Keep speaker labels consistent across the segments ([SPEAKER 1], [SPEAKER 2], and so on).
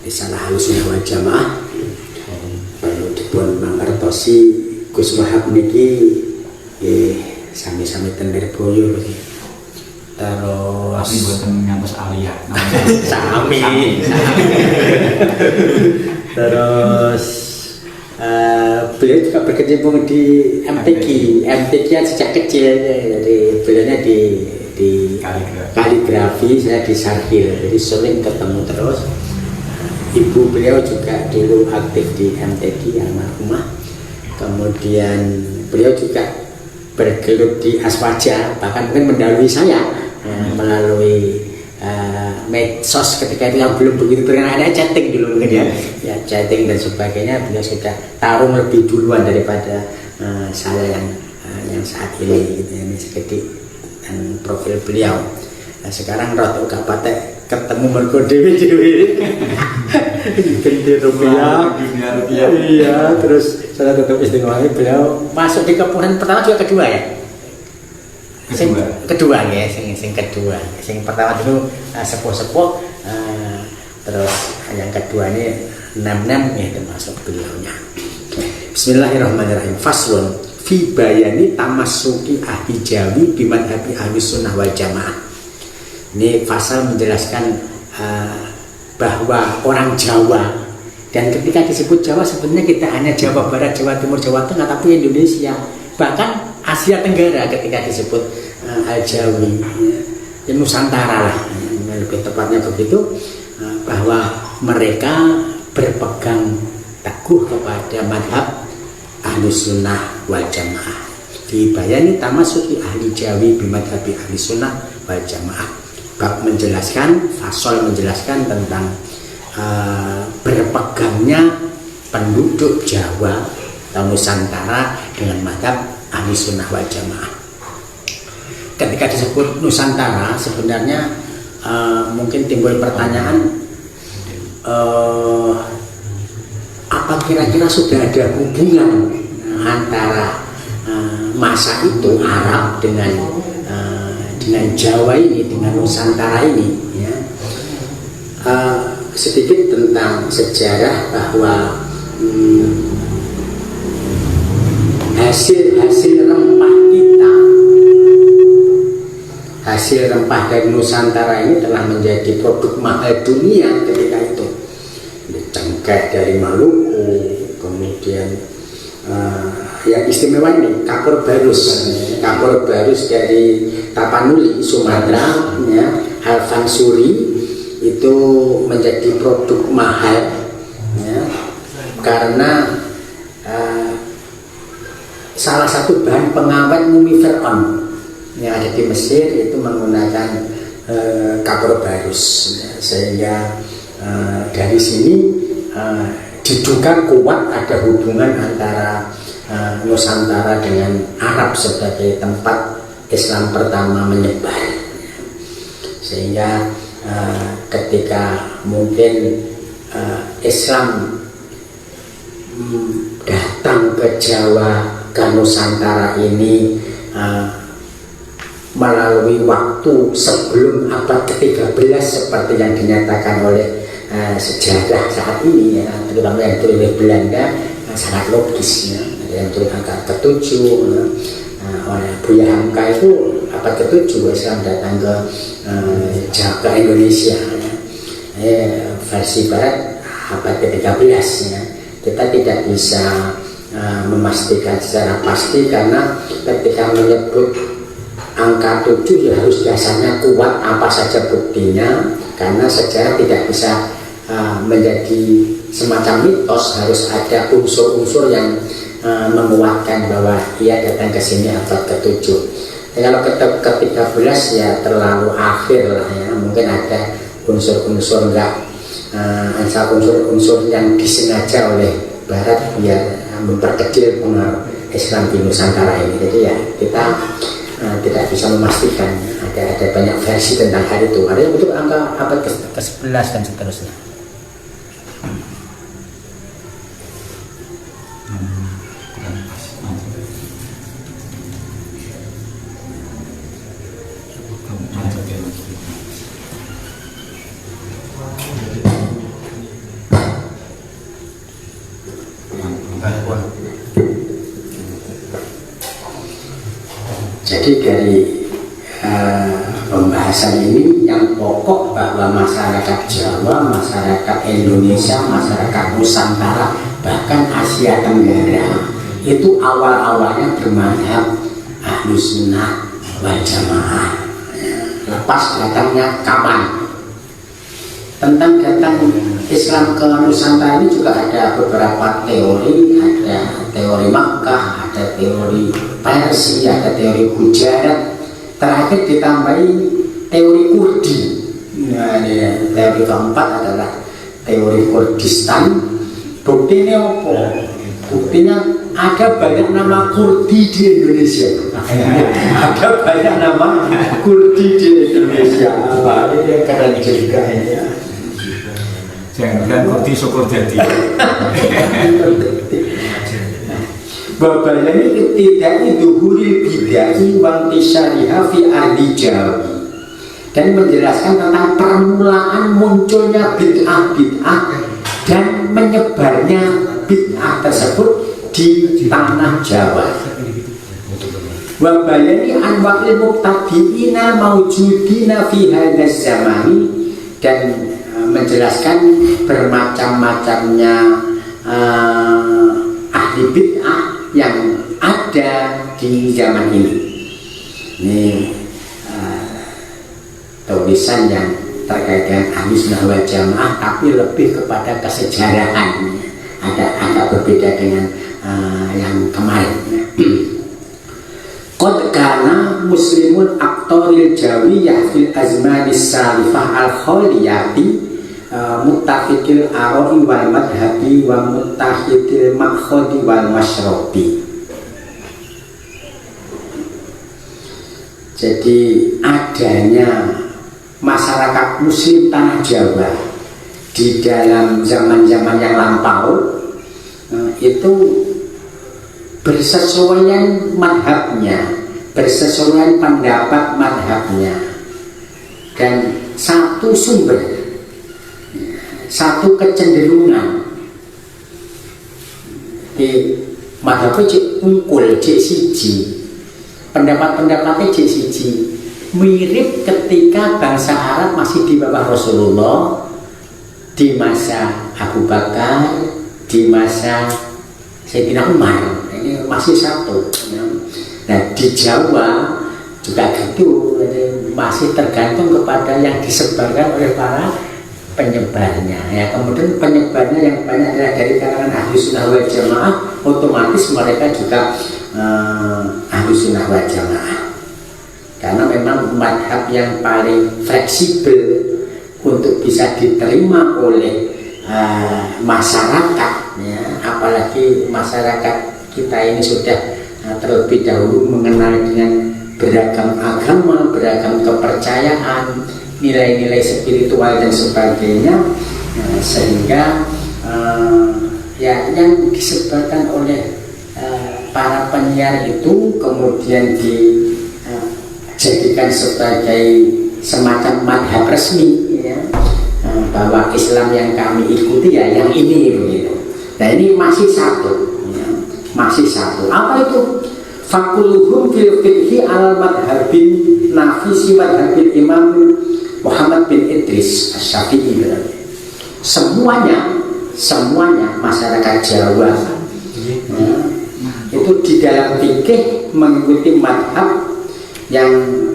[SPEAKER 1] Risalah Ahlussunnah wal Jamaah perlu dipun mangertosi Gus Wahab niki sami-sami ten Lirboyo terus
[SPEAKER 2] buatan ngantos aliyah
[SPEAKER 1] sami terus beliau juga berkecimpung di MTQ sejak kecil, jadi beliaunya di kaligrafi, saya di Sarhil, jadi sering ketemu terus. Ibu beliau juga dulu aktif di MTQ almarhumah, kemudian beliau juga bergelut di Aswaja, bahkan mungkin mendahului saya melalui medsos ketika itu yang belum begitu terkenal, ada chatting dulu mungkin ya chatting dan sebagainya. Beliau sudah tarung lebih duluan daripada saya yang saat ini gitu, ini sedikit dan profil beliau. Nah, sekarang roto gak patek ketemu mergo dewi ganti rupiah, iya, terus saya tetap istimewa. Beliau masuk di kepunan pertama juga kedua ya. Kedua ya, sing kedua. Sing pertama dulu sepuh-sepuh, terus yang kedua ini 66 ya, termasuk beliaunya. Bismillahirrahmanirrahim. Faslun fi bayani tamassuki ahli Jawi bimadhabi Ahlussunnah wal Jamaah. Ini pasal menjelaskan bahwa orang Jawa, dan ketika disebut Jawa sebenarnya kita hanya Jawa Barat, Jawa Timur, Jawa Tengah, tapi Indonesia, bahkan Asia Tenggara ketika disebut Al-Jawi, Nusantara lah, lebih tepatnya begitu, bahwa mereka berpegang teguh kepada madhab Ahlussunnah wal Jamaah. Dibayani tamassuki ahli Jawi bimadhabi Ahlussunnah wal Jamaah. Bab menjelaskan, fasal menjelaskan tentang berpegangnya penduduk Jawa atau Nusantara dengan madhab Ahlussunnah wal Jamaah. Ketika disebut Nusantara, sebenarnya mungkin timbul pertanyaan, apa kira-kira sudah ada hubungan antara masa itu Arab dengan Jawa ini, dengan Nusantara ini ya. Sedikit tentang sejarah bahwa hasil rempah kita, hasil rempah dari Nusantara ini telah menjadi produk mahal dunia ketika itu. Cengkeh dari Maluku, kemudian yang istimewa ini kapur barus dari Tapanuli, Sumatera ya, Halvan Suri itu menjadi produk mahal ya, karena salah satu bahan pengawet mumi Fir'aun yang ada di Mesir itu menggunakan kapur barus ya, sehingga dari sini diduga kuat ada hubungan antara Nusantara dengan Arab sebagai tempat Islam pertama menyebar, sehingga ketika mungkin Islam datang ke Jawa, ke Nusantara ini melalui waktu sebelum abad ke-13 seperti yang dinyatakan oleh sejarah saat ini ya, terutama yang ditulis oleh Belanda, sangat logis ya. Yang ditulis angka ke-7 oleh Buya Hamka itu abad ke-7 Islam datang ke Indonesia ya. Versi Barat abad ke-13 ya. Kita tidak bisa memastikan secara pasti, karena ketika menyebut angka 7 ya harus dasarnya kuat, apa saja buktinya, karena sejarah tidak bisa menjadi semacam mitos, harus ada unsur-unsur yang menguatkan bahwa ia datang ke sini abad ke-7. Kalau ke-13 ya terlalu akhir lah ya, mungkin ada unsur-unsur unsur-unsur yang disengaja oleh Barat biar memperkecil pengaruh Islam di Nusantara ini. Jadi ya kita tidak bisa memastikan, ada banyak versi tentang hal itu. Ada yang betul angka abad ke-11 dan seterusnya. Jadi dari pembahasan ini yang pokok bahwa masyarakat Jawa, masyarakat Indonesia, masyarakat Nusantara, bahkan Asia Tenggara itu awal-awalnya bermadhab Ahlus Sunnah wal Jamaah. Lepas datangnya kapan tentang datang Islam ke Nusantara ini juga ada beberapa teori, ada teori Makkah, ada teori Persia, ada teori Gujarat, terakhir ditambahi teori Kurdi. Nah, ini, teori keempat adalah teori Kurdistan. Buktinya apa? Buktinya ada banyak nama Kurdi di Indonesia. Ada banyak nama Kurdi di Indonesia. Wah, ini keren juga ini.
[SPEAKER 2] Jangan Kurdi syukur jadi.
[SPEAKER 1] Babana ini tidak duhuri bidai wantisariha fi ardi Jawa, dan menjelaskan tentang permulaan munculnya bid'ah-bid'ah dan menyebarnya bid'ah tersebut di tanah Jawa. Wabayani anwa'il muqtadiina mawjudina fi hadzal zamani, dan menjelaskan bermacam-macamnya ahli bid'ah yang ada di zaman ini. Ini tulisan yang terkait dengan Ahlus Sunnah wal Jamaah, tapi lebih kepada kesejarahan. Agak berbeda dengan yang kemarin. Qad kana muslimun aktoril jawiyah fil azmanis salifah al-khaliyati muttafiqil ara'i wal madhabi wa muttahidil makhodi wal masyrobi. Jadi adanya masyarakat muslim tanah Jawa di dalam zaman-zaman yang lampau itu bersesuaian madhabnya, bersesuaian pendapat madhabnya, dan satu sumber, satu kecenderungan di madhabnya cek unggul, cek siji, pendapat-pendapatnya cek siji, mirip ketika bangsa Arab masih di bawah Rasulullah, di masa Abu Bakar, di masa Sayyidina Umar. Ini masih satu. Nah, di Jawa juga gitu, masih tergantung kepada yang disebarkan oleh para penyebarnya. Ya, kemudian penyebarnya yang banyak adalah dari kalangan Ahlus Sunnah wal Jamaah, otomatis mereka juga Ahlus Sunnah wal Jamaah. Karena memang madhab yang paling fleksibel untuk bisa diterima oleh masyarakat, ya, apalagi masyarakat kita ini sudah terlebih dahulu mengenal dengan beragam agama, beragam kepercayaan, nilai-nilai spiritual dan sebagainya, sehingga ya yang disebarkan oleh para penyiar itu kemudian dijadikan sebagai semacam madhab resmi, ya, bahwa Islam yang kami ikuti ya yang ini begitu. Nah, ini masih satu. Masih satu. Apa itu? Fakuluhum fil fiqhi al madhabin nafisi madhabil Imam Muhammad bin Idris Asy-Syafi'i. Semuanya masyarakat Jawa itu di dalam fikih mengikuti madhab yang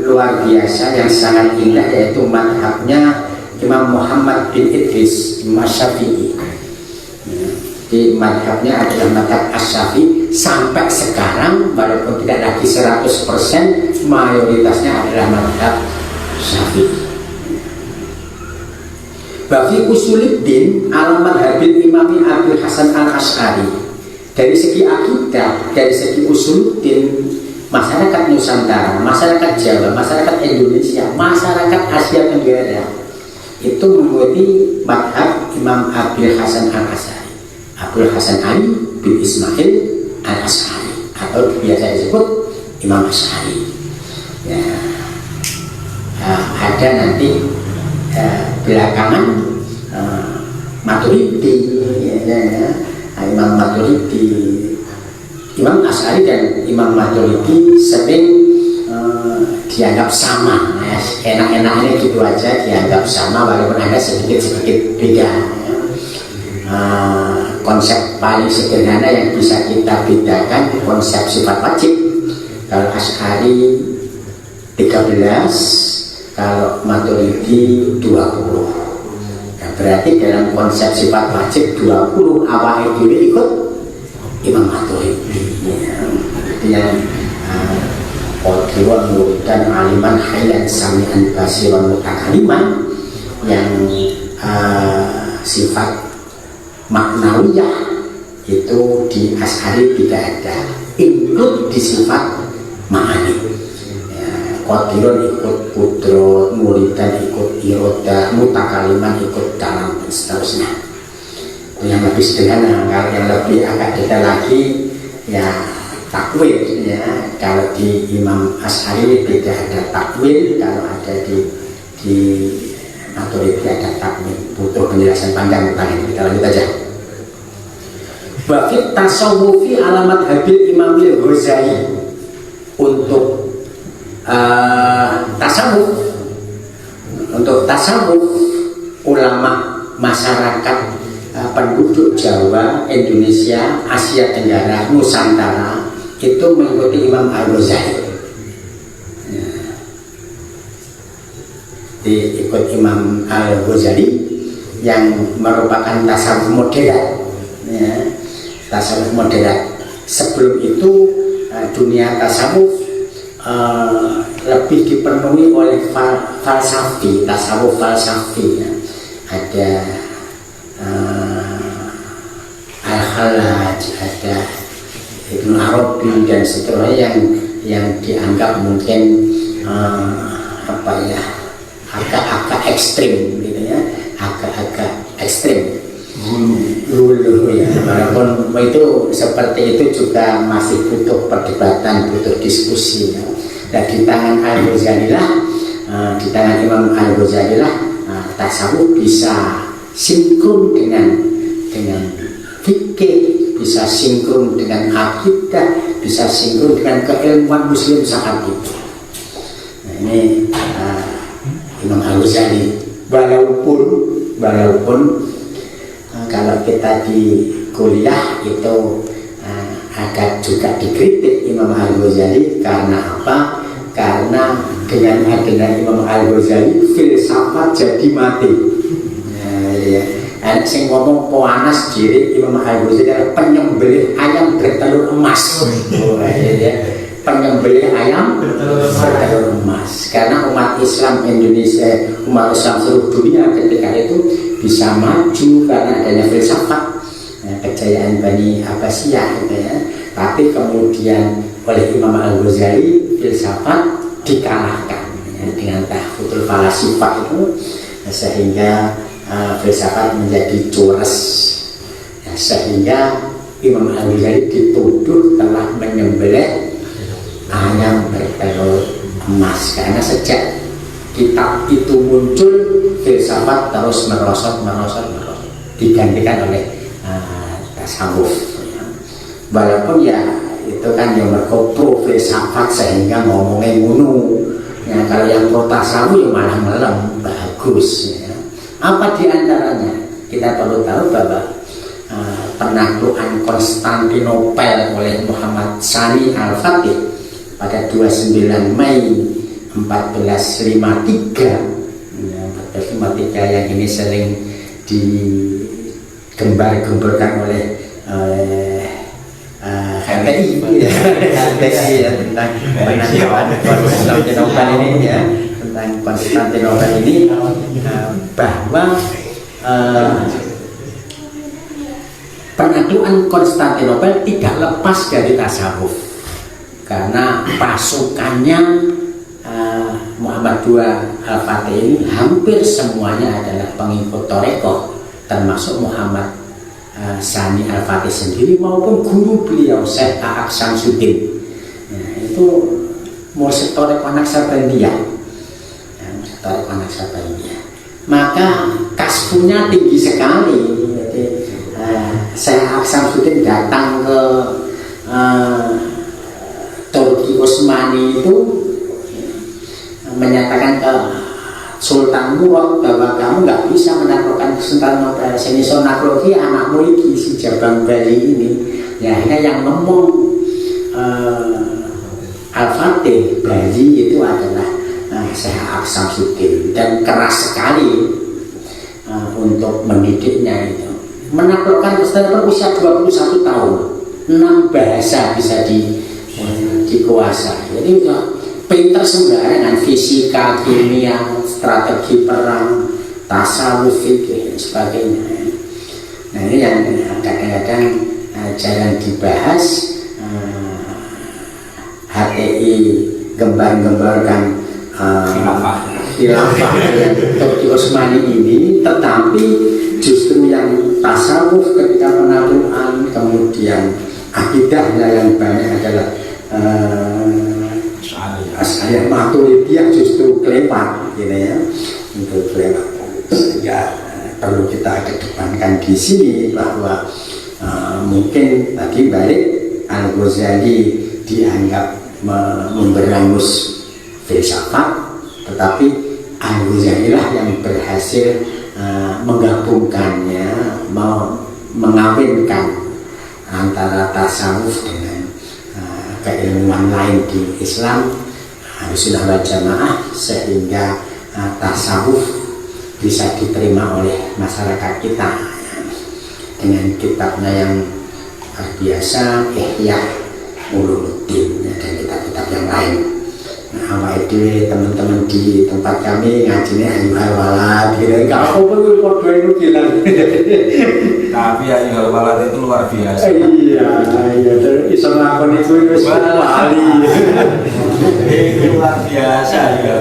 [SPEAKER 1] luar biasa, yang sangat indah, yaitu madhabnya Imam Muhammad bin Idris Asy-Syafi'i. Di madhabnya adalah madhab Asy-Syafi'i sampai sekarang, walaupun tidak lagi 100%, mayoritasnya adalah madhab Syafi'i. Bafi usuluddin ala madhabil Imami Abil Hasan al-Asy'ari. Dari segi akidah, dari segi usuluddin, masyarakat Nusantara, masyarakat Jawa, masyarakat Indonesia, masyarakat Asia Tenggara itu mengikuti madhab Imam Abil Hasan al-Asy'ari, Abdul Hasan Ali bin Ismail al-Asy'ari, atau biasa disebut Imam Asy'ari. Ya, ada nanti belakangan Maturidi, Imam Maturidi, Imam Asy'ari dan Imam Maturidi sering dianggap sama, ya. Enak-enaknya gitu aja dianggap sama walaupun ada sedikit-sedikit beda. Konsep paling sederhana yang bisa kita bedakan konsep sifat wajib. Kalau Asy'ari 13, kalau Maturidi 20. Nah, berarti dalam konsep sifat wajib 20 awal itu ikut Imam Maturidi. Artinya Qadirun muridan aliman hayyan sami'an basiran mutakaliman, yang sifat maknawiyah itu di Asy'ari tidak ada, include di sifat ma'ani. Qadirun ikut kudrot, muridan ikut iroda, mutakaliman ikut dalam, dan seterusnya. Itu yang lebih sederhana. Kalau yang lebih agak detail lagi ya takwil, ya. Kalau di Imam Asy'ari tidak ada takwil, kalau ada di Maturidi ada takwil. Butuh penjelasan panjang tentang itu. Kita lanjut aja. Bafit tasawufi alamat habil Imam Al-Ghazali. Untuk tasawuf ulama masyarakat penduduk Jawa, Indonesia, Asia Tenggara, Nusantara itu mengikuti Imam Al-Ghazali. Diikut Imam Al-Ghazali yang merupakan tasawuf moderat, ya. Tasawuf moderat. Sebelum itu dunia tasawuf lebih dipenuhi oleh falsafi, tasawuf falsafi, ya. Ada Al-Khalaj, ada Ibnu Arabi dan seterusnya yang dianggap mungkin agak-agak ekstrim, gitu ya, agak-agak ekstrim. Dulu ya, walaupun itu seperti itu juga masih butuh perdebatan, butuh diskusi, ya. Dan di tangan Al-Ghazali lah, di tangan Imam Al-Ghazali lah, tasawuf bisa sinkron dengan fikih, bisa sinkron dengan akidah, bisa sinkron dengan keilmuan Muslim saat itu. Nah, ini Imam Al-Ghazali, walaupun kalau kita di kuliah itu agak juga dikritik Imam Al-Ghazali. Karena apa? Karena dengan adanya Imam Al-Ghazali filsafat jadi mati. Anak sing ngomong Poanas diri Imam Al-Ghazali adalah penyembelih ayam bertelur emas. Penyembelih ayam bertelur emas. Karena umat Islam Indonesia, umat Islam seluruh dunia ketika itu bisa maju karena adanya filsafat, kejayaan Bani Abbasiyah, gitu ya. Tapi kemudian oleh Imam Al-Ghazali filsafat dikalahkan, ya, dengan tahfutul falasifah itu, sehingga filsafat menjadi cures, ya, sehingga Imam Al-Ghazali dituduh telah menyembelih ayam bertelur emas. Karena sejak kitab itu muncul, filsafat terus merosot, digantikan oleh tasawuf. Walaupun ya itu kan yang pro filsafat sehingga ngomongnya ngunu. Ya, kalau yang pro tasawuf ya malah melem, bagus. Ya. Apa diantaranya? Kita perlu tahu bahwa penaklukan Konstantinopel oleh Muhammad Sani Al-Fatih pada 29 Mei 1453, ya, 1453 yang ini sering digembar-gemborkan oleh HTI, ya, tentang penaklukan Konstantinopel ini, ya, tentang Konstantinopel ini, bahwa penaklukan Konstantinopel tidak lepas dari tasawuf, karena pasukannya Muhammad II Al-Fatih ini hampir semuanya adalah pengikut Thariqah, termasuk Muhammad Sani Al-Fatih sendiri maupun guru beliau Syekh A'aq Syamsuddin. Nah, itu mursyid Thariqah Naqsabandiyah, Thariqah Naqsabandiyah. Maka kasfunya tinggi sekali. Jadi Syekh A'aq Syamsuddin datang ke Turki Utsmani itu mengatakan ke Sultan Murad bahwa kamu nggak bisa menaklukkan Sultan Operasi ini, so nakluki anakmu ini si Jabang Bali ini. Ya akhirnya yang ngomong Al-Fatih Bali itu adalah Syekh Samsudin, dan keras sekali untuk mendidiknya itu. Menaklukkan Sultan usia 21 tahun, 6 bahasa bisa dikuasai. Jadi pinter sembarangan, fisika, kimia, strategi perang, tasawuf, fikih, dan sebagainya. Nah ini yang kadang-kadang jarang dibahas. HTI gembar-gembarkan khilafah Turki Utsmani ini, tetapi justru yang tasawuf ketika penaklukan, kemudian akidahnya yang banyak adalah Asy'ariyah Maturidiyah justru kelewat, gitu ya, untuk kelewat. Sehingga perlu kita kedepankan di sini bahwa mungkin tadi balik Al-Ghazali dianggap memberangus filsafat, tetapi Al-Ghazali lah yang berhasil menggabungkannya, mengawinkan antara tasawuf dengan keilmuan lain di Islam, Ahlussunnah wal Jamaah, sehingga tasawuf bisa diterima oleh masyarakat kita dengan kitabnya yang luar biasa, Ihya Ulumuddin, dan kitab-kitab yang lain. Nah, awal itu teman-teman di tempat kami ngajinya Ayyuhal Walad, gitu. Enggak apa-apa itu podo itu bilang.
[SPEAKER 2] Tapi Ayyuhal Walad itu luar biasa.
[SPEAKER 1] Iya, iso nglakoni itu wis wali.
[SPEAKER 2] Luar biasa ya.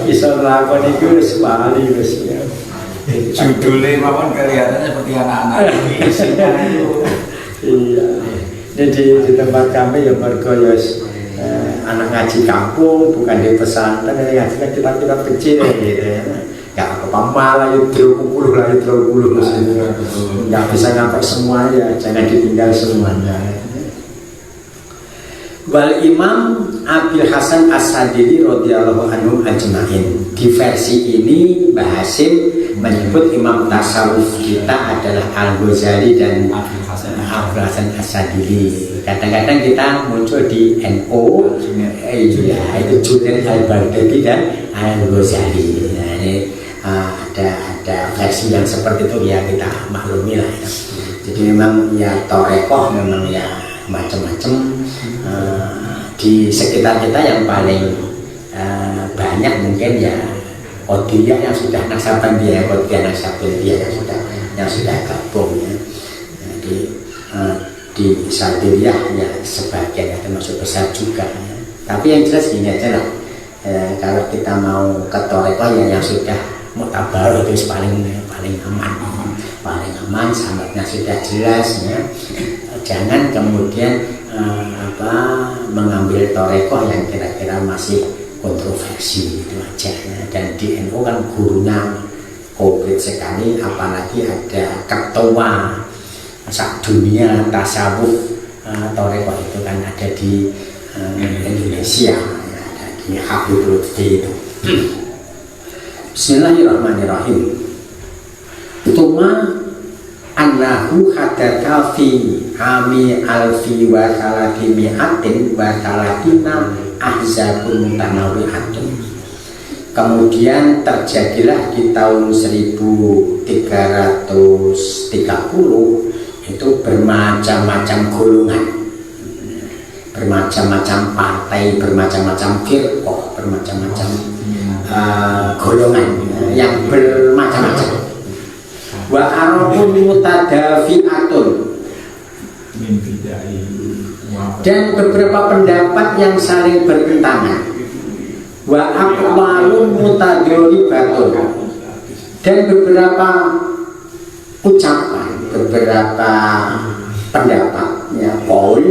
[SPEAKER 1] Iso nglakoni itu wis wali wis.
[SPEAKER 2] Judulnya mawon kelihatannya seperti anak-anak. Isinya itu.
[SPEAKER 1] Iya. Ini di tempat kami ya mergo ya anak ngaji kampung, bukan di pesantren, ngaji kan kitab-kitab kecil gitu ya. Gak apa-apa malah itu 30 lah, itu 30 nggak bisa nyampe semuanya, jangan ditinggal semuanya. Wal Imam Abil Hasan As-Sadili radhiyallahu anhu ajma'in. Di versi ini Mbah Hasim menyebut imam tasawuf kita adalah Al-Ghazali dan Abil Hasan As-Sadili. Kadang-kadang kita muncul di NU, iya, itu Junaid Al-Baghdadi dan Al-Ghazali. Nah, ini ada versi yang seperti itu, ya kita maklumi lah ya. Jadi memang ya torekoh memang ya macam-macam. Di sekitar kita yang paling banyak mungkin ya Qodiyah yang sudah Naksabandiyah, Qodiyah Naksabandiyah yang sudah gabung ya. Di Sadiliyah ya sebagian ya, termasuk besar juga ya. Tapi yang jelas gini aja lah, kalau kita mau ke torekoh ya yang sudah muktabar itu paling aman, sanadnya sudah jelas ya. Jangan kemudian mengambil torekoh yang kira-kira masih kontroversi, itu aja ya. Dan di NU kan gurunya komplit sekali, apalagi ada ketua sak dunia tasawuf torekoh itu kan ada di Indonesia ya, ada di Habibul Lutfi itu. Bismillahirrahmanirrahim. Tuma annahu hadatha fi ami alfi wa salatimi'atin wa salatina ahzabun mutanawi'atun. Kemudian terjadilah di tahun 1330 itu bermacam-macam golongan, bermacam-macam partai, bermacam-macam firqah, bermacam-macam golongan yang bermacam-macam. Wa arabun mutadafi'atun, dan beberapa pendapat yang saling bertentangan. Wa aqwalun mutadoribatun, dan beberapa ucapan, beberapa pendapat ya, qaul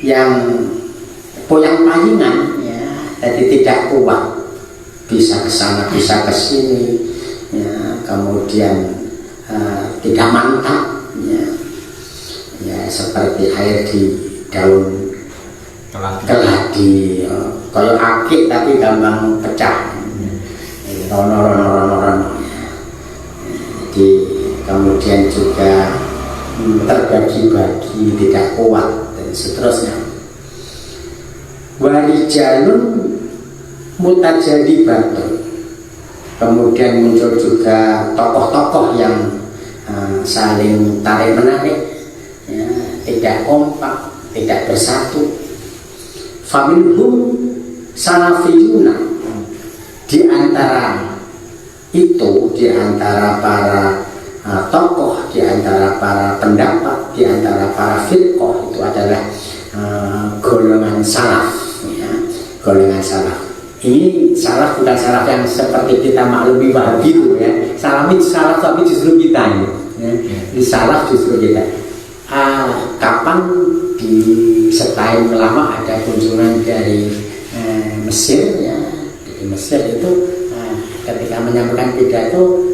[SPEAKER 1] yang poyang-palingan ya, jadi tidak kuat, bisa ke sana bisa ke sini ya, kemudian tidak mantap ya, ya seperti air di daun keladi, kayak akik tapi gampang pecah. rono. Jadi kemudian juga terbagi-bagi, tidak kuat dan seterusnya. Warijalun mutajalibatun. Kemudian muncul juga tokoh-tokoh yang saling tarik-menarik, ya, tidak kompak, tidak bersatu. Faminhum salafiyuna, di antara itu, di antara para tokoh, di antara para pendapat, di antara para firqah itu adalah golongan salaf, ya, golongan salaf. Ini salaf bukan salaf yang seperti kita maklumi Wahabi itu, ya. Salaf tapi justru kita ini, ya. Di salaf justru kita. Kapan disertai lama ada kunjungan dari Mesir, ya. Di Mesir itu ketika menyampaikan pidato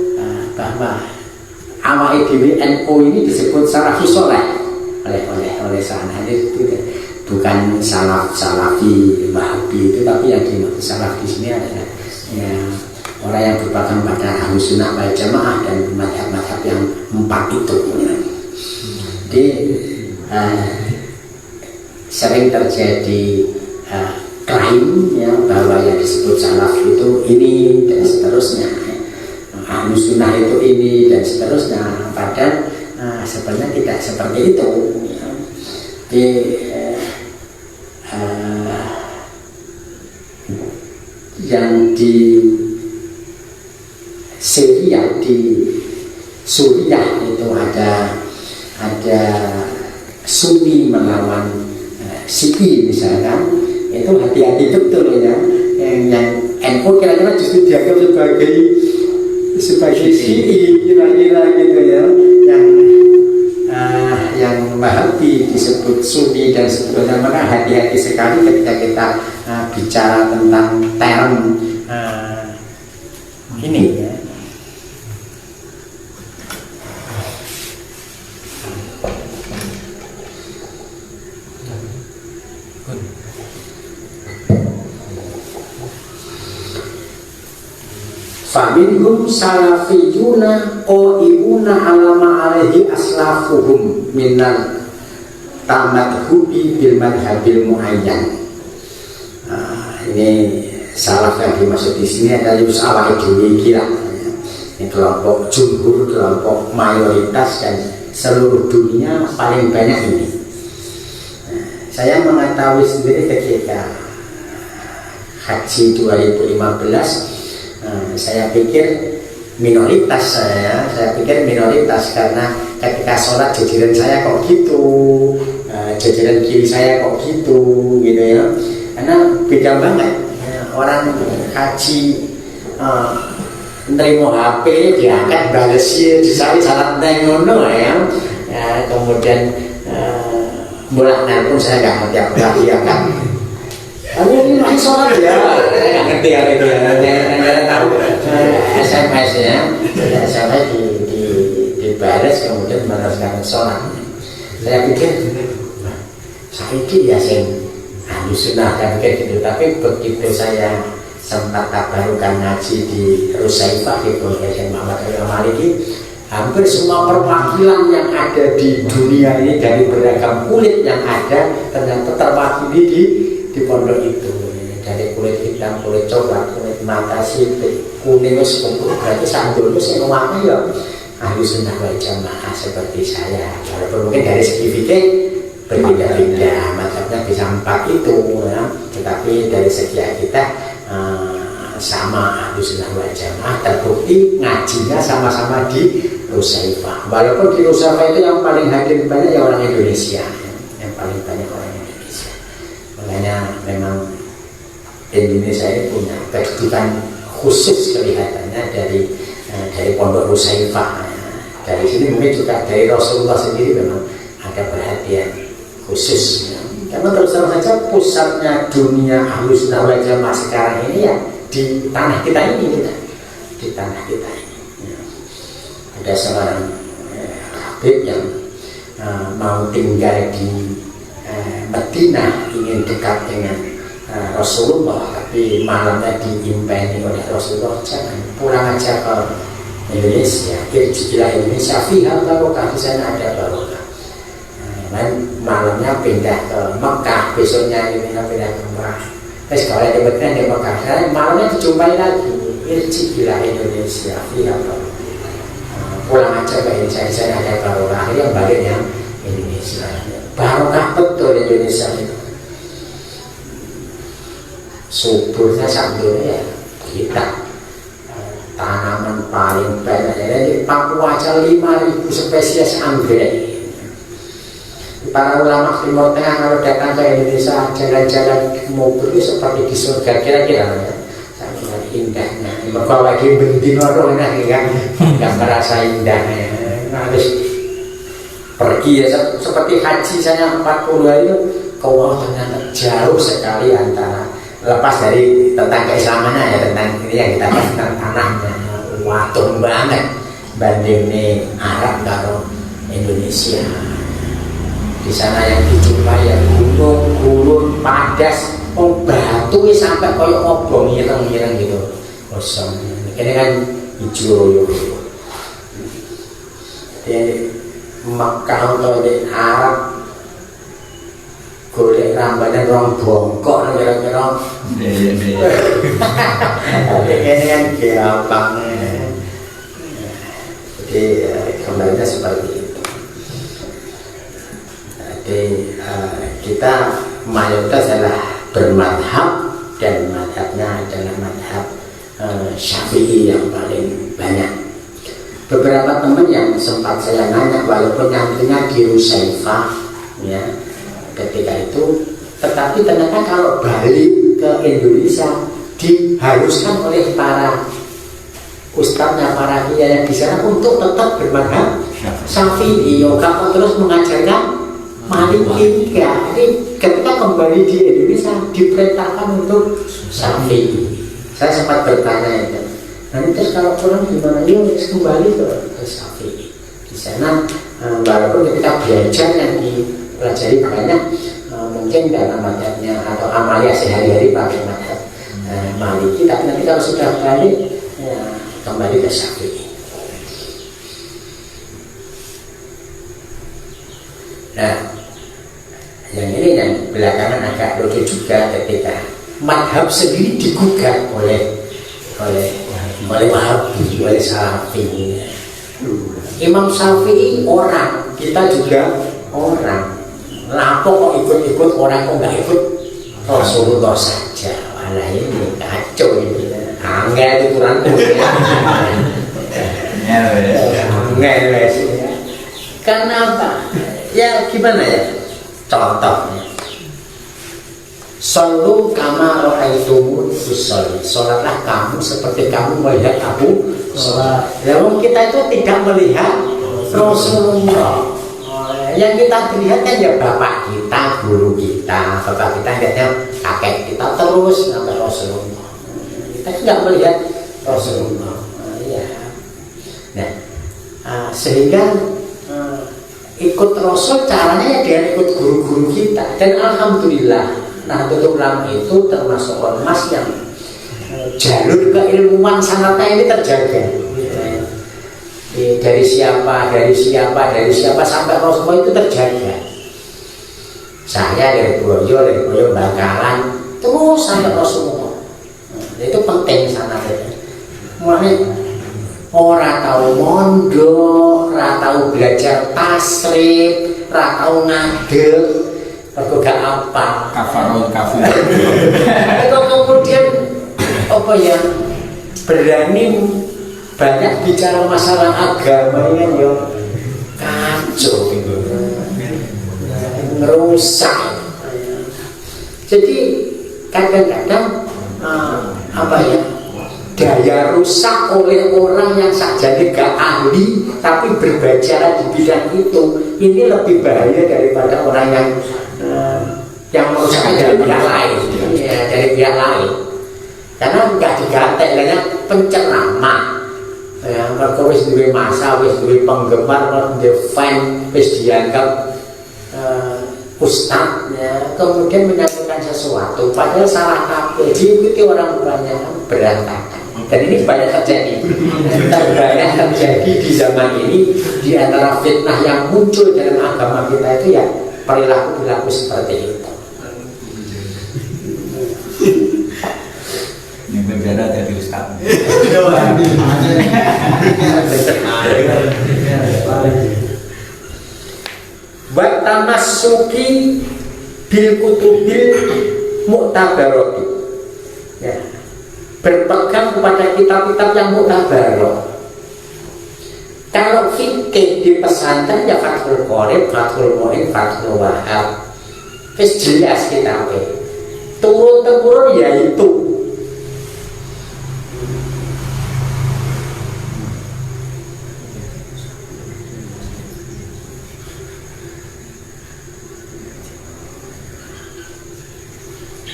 [SPEAKER 1] bahwa awal NU ini disebut salafus soleh oleh sana hadir itu. Bukan salafi Wahabi itu, tapi yang dimaksud salaf di sini adalah, ya, orang yang berpegang pada Ahlus Sunnah wal Jamaah dan mazhab-mazhab yang 4 itu. Jadi sering terjadi klaim, ya, bahwa yang disebut salaf itu ini dan seterusnya, Ahlus Sunnah itu ini dan seterusnya, padahal sebenarnya tidak seperti itu, ya. Jadi yang di Syria, di Suriah itu ada Sunni melawan Syi'i misalkan, itu hati-hati betul, ya. Yang NU kira-kira justru dianggap sebagai Syi'i kira-kira gitu, ya. Yang Wahabi disebut Sunni dan sebagainya. Maka hati-hati sekali ketika kita bicara tentang term ini, ya. Faminhum salafiyuna qaimuna alama alaihi aslafuhum minal tamadhubi bil madhabil muayyan. Ini salaf yang dimaksud di sini adalah Yus'awah Idul Kira. Ini kelompok jumhur, kelompok mayoritas dan seluruh dunia paling banyak ini. Saya mengetahui sendiri ketika Haji 2015. Saya pikir minoritas, saya pikir minoritas karena ketika sholat jajaran saya kok gitu, jajaran kiri saya kok gitu, ya. Karena beda banget, ya. Orang haji nerimo HP diangkat balesi disari salat nengono, ya. Kemudian bolak pun saya nggak ngerti apa lagi ya kan. Kamu ini masih sholat ya? Saya nggak ngerti hal itu, ya. Saya tahu SMS-nya, SMS dibalas kemudian meneruskan sholat. Saya pikir sakit ya Ahlus Sunnah kan kayak gitu. Tapi begitu saya sempat tabarukan ngaji di Rusaifah di Pondok Muhammad Al-Maliki, hampir semua perwakilan yang ada di dunia ini dari beragam kulit yang ada ternyata terwakili di pondok itu, dari kulit hitam, kulit coklat, kulit mata sipit, kuning, sekumpul, berarti sandulnya yang warna ya Ahlus Sunnah wal Jamaah seperti saya. Walaupun mungkin dari segi fikih berbeda-beda, macamnya bisa 4 itu, ya. Tetapi dari segi kita sama Ahlus Sunnah wal Jamaah, terbukti ngajinya sama-sama di Rusaifah. Walaupun di Rusaifah itu yang paling hadir banyak ya orang Indonesia, ya. Yang paling banyak orang Indonesia. Makanya memang Indonesia ini punya kedudukan khusus kelihatannya dari Pondok Rusaifah. Dari sini mungkin juga dari Rasulullah sendiri memang ada perhatian khusus, ya. Karena terus terang saja pusatnya dunia Ahlus Sunnah wal Jamaah sekarang ini ya di tanah kita ini, di tanah kita ini, ya. Ada seorang Habib yang mau tinggal di Madinah, ingin dekat dengan Rasulullah, tapi malamnya diimpeni oleh Rasulullah, jangan pulang aja ke Indonesia, irjilah Indonesia, fiha barokah, di sana ada barokah. Malamnya pindah ke Mekah, besoknya ini pindah ke Mekah. Terus kalau ada Mekah di Mekah, malamnya dijumpai lagi, irjilah Indonesia, fiha barokah. Pulang aja ke Indonesia, di sana ada barokah. Akhirnya baliknya Indonesia, barokah betul Indonesia itu. Suburnya sambilnya ya kita tanaman paling banyak di Papua aja 5.000 spesies anggrek. Para ulama Timur Tengah kalau datang ke Indonesia jalan-jalan mobil itu seperti di surga kira-kira ya, sangat indahnya. Mereka lagi bendino kan nggak merasa indahnya, harus pergi ya seperti haji saya 40 hari itu, kau ternyata jauh sekali antara lepas dari tentang keislamannya ya, tentang ini yang kita bahas tentang tanahnya, watung banget banding nih Arab karo Indonesia. Di sana yang dijumpai ya gunung padas, batu sampai koyo obong ireng-ireng gitu kosong. Ini kan hijau. Jadi Makkah atau di Arab golek rambanan orang bongkok kira-kira. Ini kan gampang. Jadi kembalinya seperti itu. Jadi kita mayoritas adalah bermadhab, dan madhabnya adalah madhab Syafi'i yang paling banyak. Beberapa teman yang sempat saya nanya, walaupun nantinya di Rusaifah ya ketika itu, tetapi ternyata kalau balik ke Indonesia diharuskan oleh para ustadznya, para kiai yang di sana untuk tetap bermadhab Syafi'i, yoga terus mengajarkan Maliki. Jadi ketika kembali di Indonesia diperintahkan untuk Syafi'i. Saya sempat bertanya itu, nanti terus kalau pulang gimana? Yuk kembali ke Syafi'i. Di sana walaupun ketika belajar yang pelajari banyak, mungkin dalam madhabnya atau amalia sehari-hari pakai madhab Maliki, tapi nanti kalau sudah balik ya, kembali ke Syafi'i. Nah, yang ini yang belakangan agak lucu juga ketika madhab sendiri digugat oleh Wahabi, oleh Syafi'i. Imam Syafi'i orang, kita juga orang. Lapo kok ikut-ikut orang, kok nggak ikut Rasulullah saja? Malah ini kacau ini. Angel itu kurang karena apa? Ya gimana ya? Contohnya, Sallu kama ra'aitumuni usolli. Sholatlah kamu seperti kamu melihat aku sholat. Lalu kita itu tidak melihat Rasulullah. Yang kita lihat kan ya bapak kita, guru kita, bapak kita lihatnya kakek kita terus sampai Rasulullah. Kita tidak melihat Rasulullah. Nah, sehingga ikut Rasul caranya ya dia ikut guru-guru kita. Dan alhamdulillah, Nahdlatul Ulama itu termasuk ormas yang jalur keilmuan sanatnya ini terjaga. Dari siapa sampai Rasulullah itu terjaga. Saya dari Boyo Bangkalan terus sampai Rasulullah. Itu penting sanatnya. Mulai orang tahu mondok, orang tahu belajar tasrif, orang tahu ngadeg, gak apa.
[SPEAKER 2] Kafarul kafir.
[SPEAKER 1] Itu kemudian apa ya, berani banyak bicara masalah agama ini kan ya kacau gitu, ngerusak. Jadi kadang-kadang apa ya, daya rusak oleh orang yang sajane gak ahli tapi berbicara di bidang itu, ini lebih bahaya daripada orang yang merusak dari pihak lain, ya, dari pihak lain. Karena nggak digantek, penceramah. Ya, mereka wis duwe masa, wis duwe penggemar, duwe fan, wis dianggap ustaz, ya. Kemudian menyampaikan melakukan sesuatu padahal salah kabeh, diikuti orang banyak berantakan. Dan ini banyak terjadi. Banyak terjadi di zaman ini. Di antara fitnah yang muncul dalam agama kita itu ya perilaku-perilaku seperti itu.
[SPEAKER 2] Yang berbeda dari Ustaz.
[SPEAKER 1] Watamassuki bil kutubil mu'tabarati. Ya. Berpegang kepada kitab-kitab yang mu'tabarah. Kalau fikih di pesantren ya Fathul Qorib, Fathul Mu'in, Fathul Wahab. Wis jelas kitabnya. Turun-temurun yaitu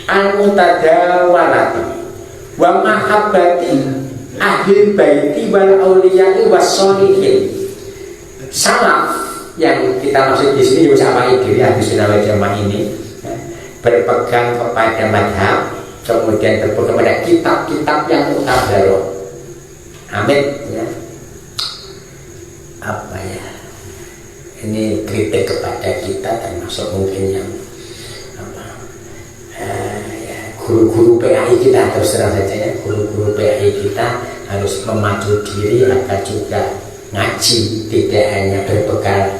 [SPEAKER 1] al-mutadawalati wa mahabbati ahli baiti wal auliyai wassolihin. Salaf yang kita maksud di sini sama diri ahli sunnah wal jamaah ini berpegang kepada madhab, kemudian berpegang kepada kitab-kitab yang mutabaroh. Amin ya. Apa ya? Ini kritik kepada kita termasuk mungkin yang guru-guru PAI kita, terus terang saja ya, guru-guru PAI kita harus memacu diri agar juga ngaji, tidak hanya berbekal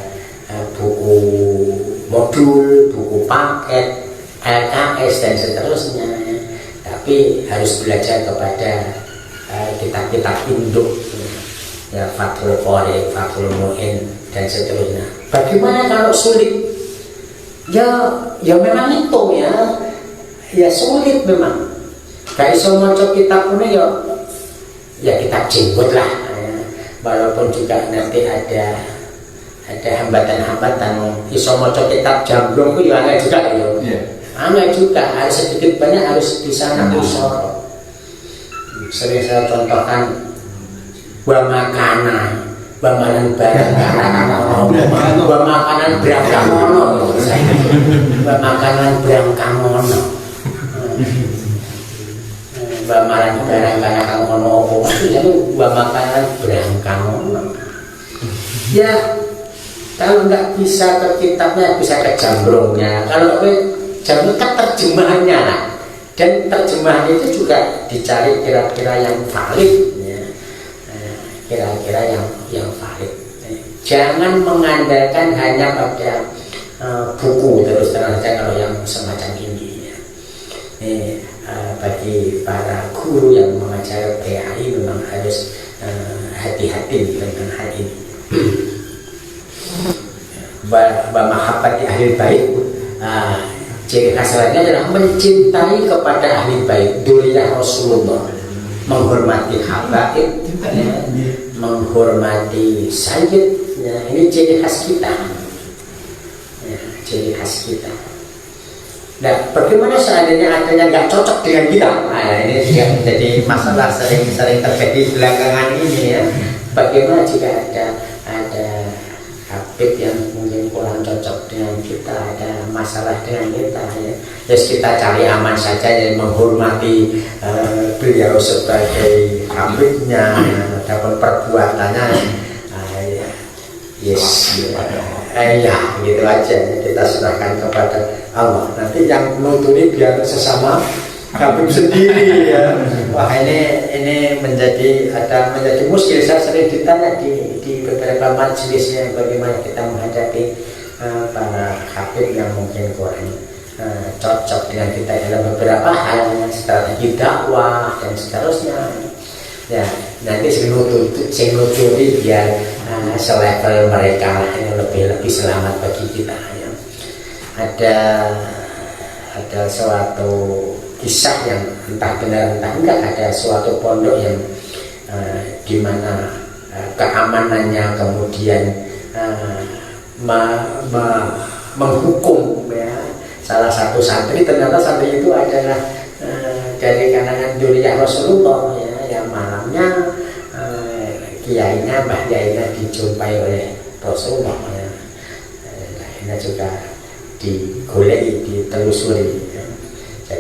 [SPEAKER 1] buku modul, buku paket, LKS dan seterusnya ya. Tapi harus belajar kepada kitab-kitab induk ya, Fathul Qorib, Fathul Mu'in dan seterusnya. Bagaimana kalau sulit? Ya memang itu ya sulit memang. Gak iso maca kitab punya ya kitab jenggot lah ya. Walaupun juga nanti ada hambatan-hambatan. Iso maca kitab jamblong itu ya angel juga ya. Angel juga, harus sedikit banyak harus bisa nakusor. Sering saya contohkan wa makanan barang wa makanan brangkamono wa makanan brangkamono bamaran barang karena kamu ono maksudnya itu makanan berangkamono. Ya kalau nggak bisa ke kitabnya bisa ke jambrongnya. Kalau jambrong kan terjemahannya lah, dan terjemahan itu juga dicari kira-kira yang valid ya. Kira-kira yang valid. Jangan mengandalkan hanya pada buku terus terang saja kalau yang semacam ini ya. Bagi para guru yang mengajar PAI memang harus hati-hati dengan hal ini. Mahabbati ahli bait, ciri khas lainnya adalah mencintai kepada ahli bait, dzurriyyah Rasulullah, menghormati habaib, menghormati sayyid. Ya, ini ciri khas kita. Ya, ciri khas kita. Nah, bagaimana seandainya adanya nggak cocok dengan kita? Nah, ini juga menjadi masalah sering terjadi belakangan ini ya. Bagaimana jika ada habib yang mungkin kurang cocok dengan kita, ada masalah dengan kita ya. Terus kita cari aman saja ya, menghormati beliau sebagai habibnya, adapun perbuatannya ya gitu aja, kita serahkan kepada Allah. Nanti yang menuntuni biar sesama habib sendiri ya. Wah ini menjadi muskil. Saya sering ditanya di beberapa majelisnya bagaimana kita menghadapi para habib yang mungkin kurang cocok dengan kita dalam beberapa hal, strategi dakwah dan seterusnya. Ya, nanti sing nuturi biar selevel mereka lah, yang lebih selamat bagi kita ya. Ada suatu kisah yang entah benar entah enggak, ada suatu pondok yang di mana keamanannya kemudian menghukum ya salah satu santri. Ternyata santri itu adalah dari kalangan dzurriyyah Rasulullah ya. Yang malamnya kiainya, mbah kiainya dijumpai oleh Rasulullah ya. Akhirnya juga digoleki, ditelusuri ya.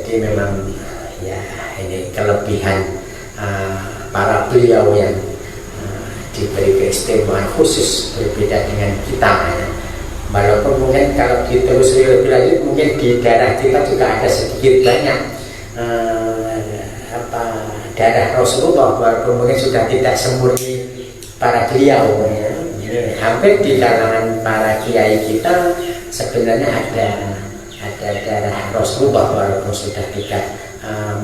[SPEAKER 1] Jadi memang ya ini kelebihan para beliau yang diberi keistimewaan khusus berbeda dengan kita ya. Walaupun mungkin kalau ditelusuri lebih lanjut mungkin di daerah kita juga ada sedikit banyak daerah Rasulullah, walaupun mungkin sudah tidak semurni para beliau ya. Hampir di kalangan para kiai kita sebenarnya ada daerah Rasulullah walaupun sudah tidak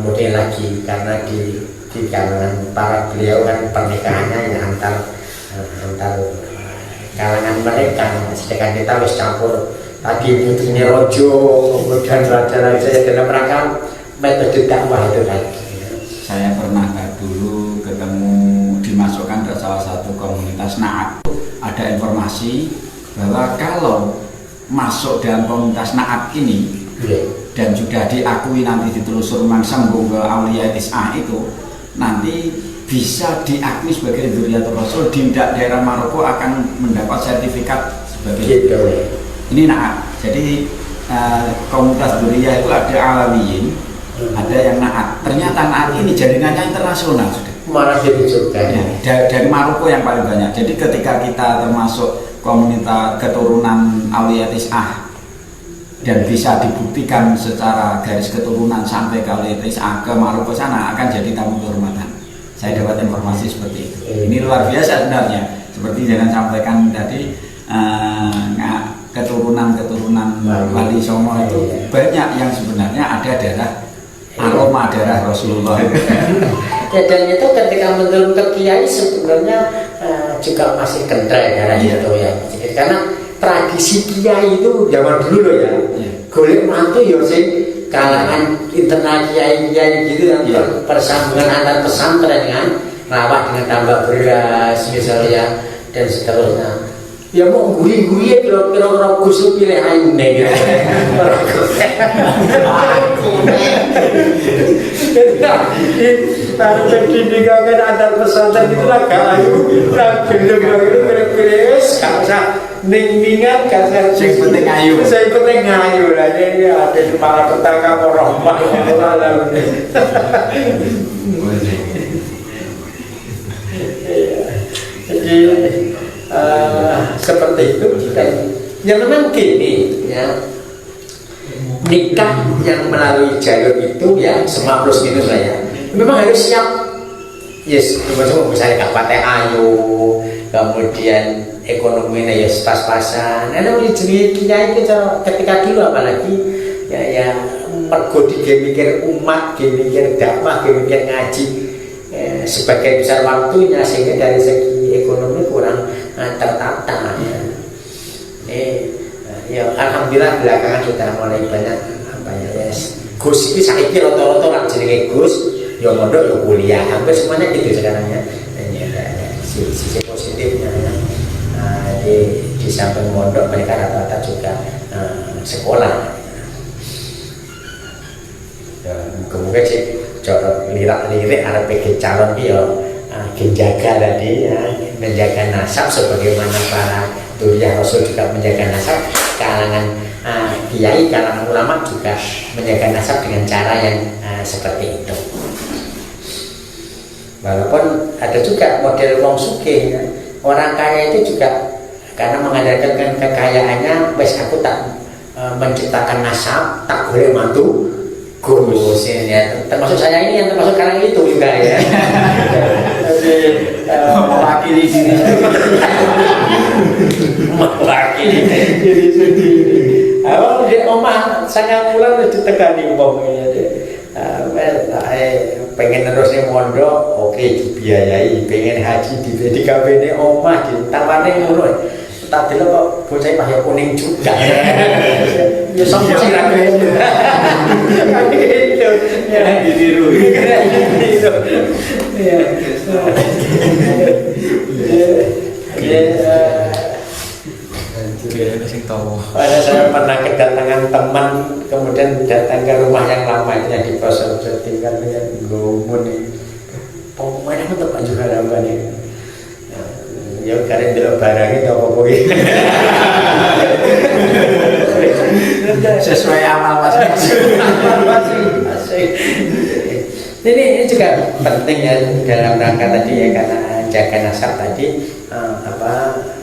[SPEAKER 1] murni lagi, karena di kalangan para beliau kan pernikahannya yang antar kalangan mereka, sedangkan kita harus campur tadi putrinya rojo kemudian raja-raja dalam rangka metode dakwah itu tadi.
[SPEAKER 3] Saya pernah dulu ketemu dimasukkan ke salah satu komunitas Naat, ada informasi bahwa kalau masuk dalam komunitas Naat ini dan sudah diakui nanti ditelusur sambung ke Aulia Tis'ah itu nanti bisa diakui sebagai Dzurriyyatul Rasul, di daerah Maroko akan mendapat sertifikat sebagai
[SPEAKER 1] gitu.
[SPEAKER 3] Ini Naat. Jadi komunitas Dzurriyyah itu ada Alawiyin, ada yang Naat. Ternyata Naat ini jaringannya internasional sudah.
[SPEAKER 1] Malah jadi juga
[SPEAKER 3] ya, dari Maroko yang paling banyak. Jadi ketika kita termasuk komunitas keturunan Aulia Tis'ah dan bisa dibuktikan secara garis keturunan sampai ke Aulia Tis'ah ke Maroko sana, akan jadi tamu kehormatan. Saya dapat informasi seperti itu. Ini luar biasa sebenarnya. Seperti jangan sampaikan tadi keturunan Wali Songo itu banyak yang sebenarnya ada darah aroma darah Rasulullah.
[SPEAKER 1] Ya, dan itu ketika menurun ke kiai sebenarnya juga masih kental darah itu ya. Jadi, karena tradisi kiai itu zaman dulu loh ya. Golek mantu ya sih kalangan internal kiai-kiai gitu yang persambungan antar pesantren kan, rawat dengan tambah beras misalnya dan seterusnya. Ya mau gurih-gurih kira-kira Gus pilih ayu nih gitu. Jadi pendidikan antar pesantren itu lah ayu, gendong itu pilih-pilih, gak usah ning-ningan, gak usah.
[SPEAKER 3] Yang penting ayu.
[SPEAKER 1] Saya penting ayu lah, ini ada di malah petaka merompak malam. Jadi seperti itu. Dan yang memang gini ya, nikah yang melalui jalur itu ya semua plus minus lah ya, memang harus siap. Yes, misalnya kapan ayu, kemudian ekonominya ya pas-pasan. Nah, jenis kiai itu ketika dulu apalagi ya mergo mikir umat, mikir dakwah, mikir ngaji, sebagai besar waktunya sehingga dari segi ekonomi kurang tertata ya. Ya alhamdulillah belakangan sudah mulai banyak apa ya, Gus ini saiki rata-rata orang jenenge Gus ya mondok ya kuliah, hampir semuanya gitu sekarang ya. Sisi positifnya ya. Di samping mondok mereka rata-rata juga sekolah. Ya, kemudian sih cara lirik arep pengen calon ya menjaga tadi ya, menjaga nasab sebagaimana para Dzurriyyah Rasul juga menjaga nasab, kalangan kiai, kalangan ulama juga menjaga nasab dengan cara yang seperti itu. Walaupun ada juga model wong sugih ya. Orang kaya itu juga karena mengandalkan kekayaannya, wes aku tak menciptakan nasab, tak boleh mantu Gus ya. Termasuk saya ini yang termasuk kalangan itu juga ya. Jadi
[SPEAKER 3] mewakili diri
[SPEAKER 1] mewakili diri sendiri. Awal di omah saya mulai ditekani umpamanya deh. Pengen terusnya mondok, oke dibiayai. Pengen haji di kabene omah ditawarne ngono. Tak dulu kok bocah pahya kuning juga. Ya sama sih lagi. Gitu. Ya ditiru. Gitu. Ya. Pada saya pernah kedatangan teman, kemudian datang ke rumah yang lama itu yang di Pasar tinggal dengan gumun nih. Pokoknya aku tempat juga namanya. Ya karena dulu barangnya apa pokoknya.
[SPEAKER 3] sesuai amal masing-masing.
[SPEAKER 1] Ini juga penting ya dalam rangka tadi ya, karena jaga nasab tadi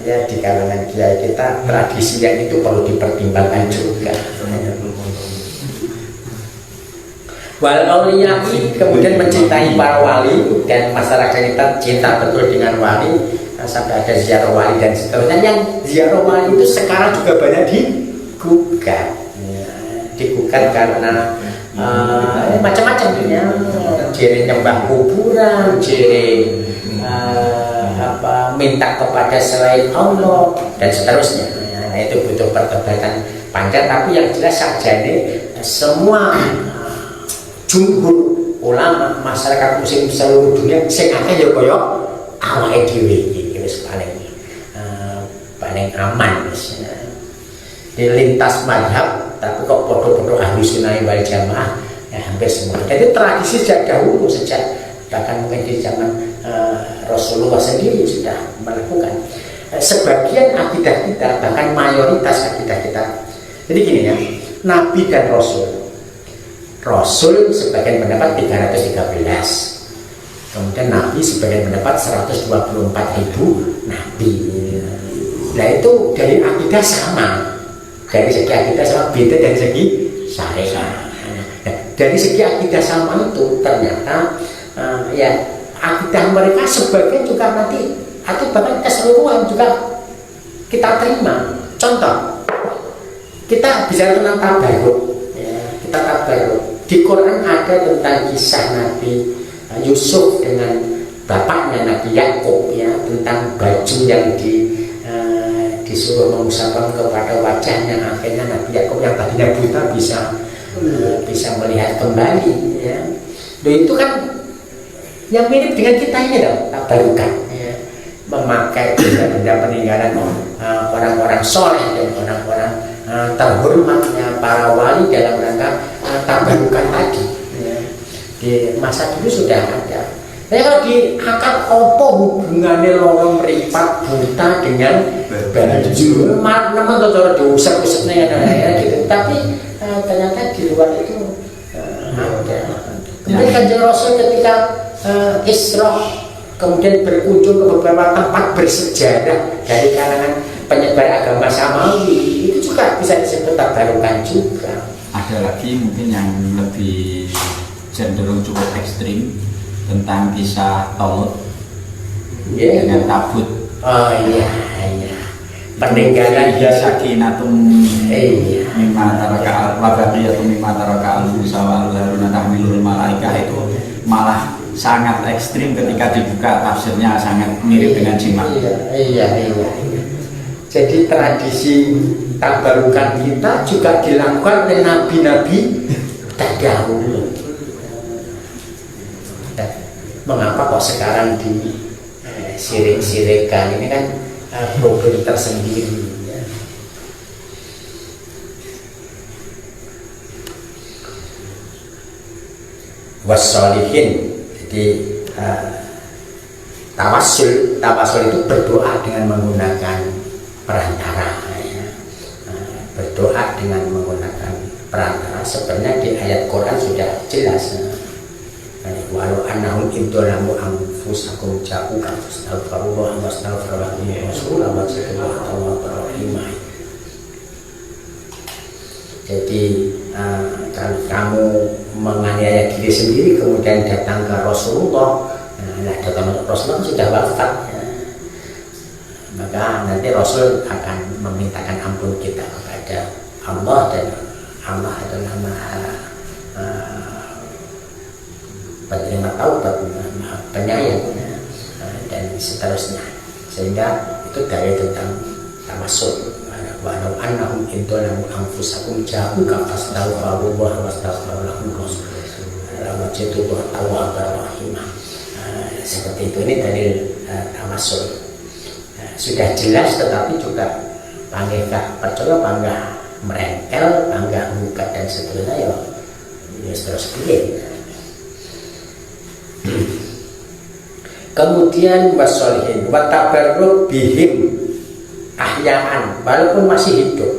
[SPEAKER 1] ya di kalangan kiai kita tradisi yang itu perlu dipertimbangkan juga. Wal auliyai kemudian mencintai para wali, dan masyarakat kita cinta betul dengan wali, sampai ada ziarah wali dan seterusnya. Yang ziarah wali itu sekarang juga banyak digugat, digugat karena macam-macam ya, jere nyembah kuburan, jere minta kepada selain Allah dan seterusnya. Nah, itu butuh perdebatan panjang, tapi yang jelas saja ini semua jumhur ulama masyarakat muslim seluruh dunia sing akeh ya kaya awake dhewe iki wis paling aman wis. Di lintas mazhab tapi kok podo-podo ahli sunnah wal jamaah ya hampir semua. Jadi tradisi sejak dahulu, sejak bahkan mungkin di zaman Rasulullah sendiri sudah melakukan. Sebagian akidah kita, bahkan mayoritas akidah kita. Jadi gini ya, Nabi dan Rasul sebagian pendapat 313, kemudian Nabi sebagian pendapat 124.000 Nabi. Nah itu dari akidah sama, dari segi akidah sama, beda dari segi syariat. Nah, dari segi akidah sama itu ternyata ya akidah mereka sebagian juga nanti atau bahkan keseluruhan juga kita terima. Contoh, kita bicara tentang tabarruk, ya, kita tabarruk. Di Quran ada tentang kisah Nabi Yusuf dengan bapaknya Nabi Yakub, ya, tentang baju yang disuruh mengusapkan kepada wajahnya. Akhirnya Nabi Yakub yang tadinya buta bisa melihat kembali, ya. Dan itu kan yang mirip dengan kita ini dong, tabarukan, ya. Memakai benda-benda peninggalan orang-orang soleh dan orang-orang terhormatnya para wali dalam rangka tabarukan tadi, ya. Di masa dulu sudah ada. Tapi kalau di akar opo hubungannya lorong meripat buta dengan baju, nama cara diusap-usapnya ya gitu. Tapi ternyata di luar itu ada. Kemudian Kanjeng Rasul ketika Isra kemudian berkunjung ke beberapa tempat bersejarah dari kalangan penyebar agama Samawi, itu juga bisa disebut tabarukan juga.
[SPEAKER 3] Ada lagi mungkin yang lebih cenderung cukup ekstrim tentang kisah Talut,
[SPEAKER 1] yeah,
[SPEAKER 3] dengan tabut.
[SPEAKER 1] Oh iya. Peninggalan
[SPEAKER 3] sakinatum mimma taraka al-wabaqiyatu mimma taraka al-Musa wa al-Haruna tahmilul malaikah, itu malah sangat ekstrim ketika dibuka, tafsirnya sangat mirip dengan jimat.
[SPEAKER 1] Iya. Jadi tradisi tabarukan kita juga dilakukan oleh nabi-nabi terdahulu. Mengapa kok sekarang di sirik-sirikan ini kan problem tersendiri, ya. Wassolihin, jadi tawasul itu berdoa dengan menggunakan perantara, ya. Berdoa dengan menggunakan perantara sebenarnya di ayat Quran sudah jelas, ya. Walau annahum intolamu anfusakum ja'uka fastaghfirullah wa astaghfirullah wa rahimah. Jadi kalau kamu menganiaya diri sendiri kemudian datang ke Rasulullah, datang ke Rasulullah sudah wafat, ya. Maka nanti Rasul akan memintakan ampun kita kepada Allah, dan Allah adalah Maha penerima taubat, penyayang, ya, dan seterusnya. Sehingga itu dari tentang tawasul. Walau annahum intolamu anfusakum ja'uka fastaghfirullah wa astaghfirullah wajadullah tawwabar rahimah. Seperti itu, ini dari tawasul. Sudah jelas, tetapi juga panggah percaya, panggah merengkel, panggah buka dan seterusnya, ya terus pilih. Kemudian wasolihin wa tabarruk bihim ahyaan, walaupun masih hidup,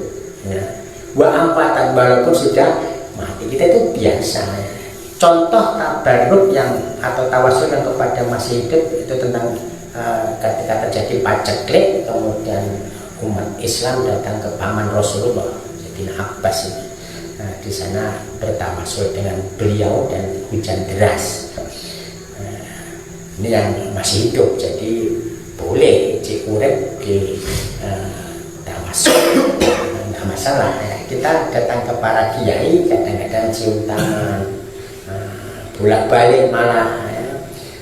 [SPEAKER 1] ya. Wa ampatan, walaupun sudah mati. Kita itu biasa, ya. contoh tabarruk yang atau tawasul yang kepada masih hidup itu tentang ketika terjadi paceklik, kemudian umat Islam datang ke paman Rasulullah Sayyidina Abbas ini. Nah, di sana bertawasul dengan beliau dan hujan deras. Ini yang masih hidup, jadi boleh cikurek di tawasul, nggak masalah. Kita datang ke para kiai kadang-kadang cium tangan, bolak-balik malah,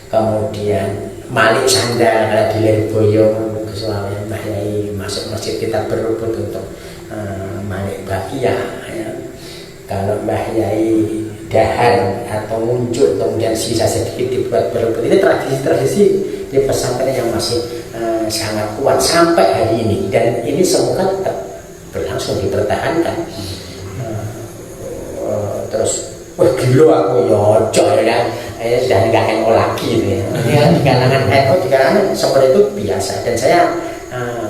[SPEAKER 1] kemudian malik sandal kalau di Lirboyo kesualian Mbah Yai masuk masjid kita berebut untuk malik bakiyah. Kalau Mbah Yai dahar atau muncul kemudian sisa sedikit dibuat berebut, ini tradisi-tradisi di pesantren yang masih sangat kuat sampai hari ini, dan ini semoga tetap berlangsung dipertahankan. Terus wah gila aku yojo ya, dan nggak emo lagi nih. Ya, di kalangan emo, di kalangan seperti itu biasa, dan saya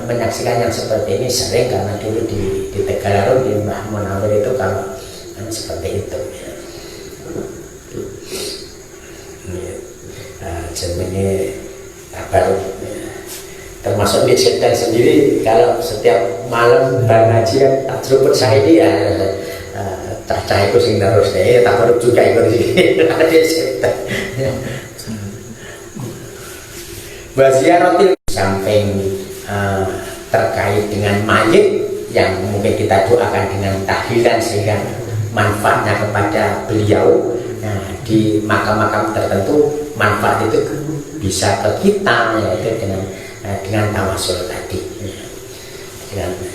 [SPEAKER 1] menyaksikan yang seperti ini sering karena dulu di Tegalarun di Mbah Munawir itu kalau seperti itu. Jenisnya baru termasuk di Sedan sendiri, kalau setiap malam pengajian tajrubut saya ini ya cah-cah itu sing terus deh, tak baru juga ikut di Sedan. Baziaratil samping terkait dengan mayit yang mungkin kita doakan dengan tahlilan sehingga manfaatnya kepada beliau. Nah, di makam-makam tertentu manfaat itu bisa ke kita, yaitu dengan tawasul tadi,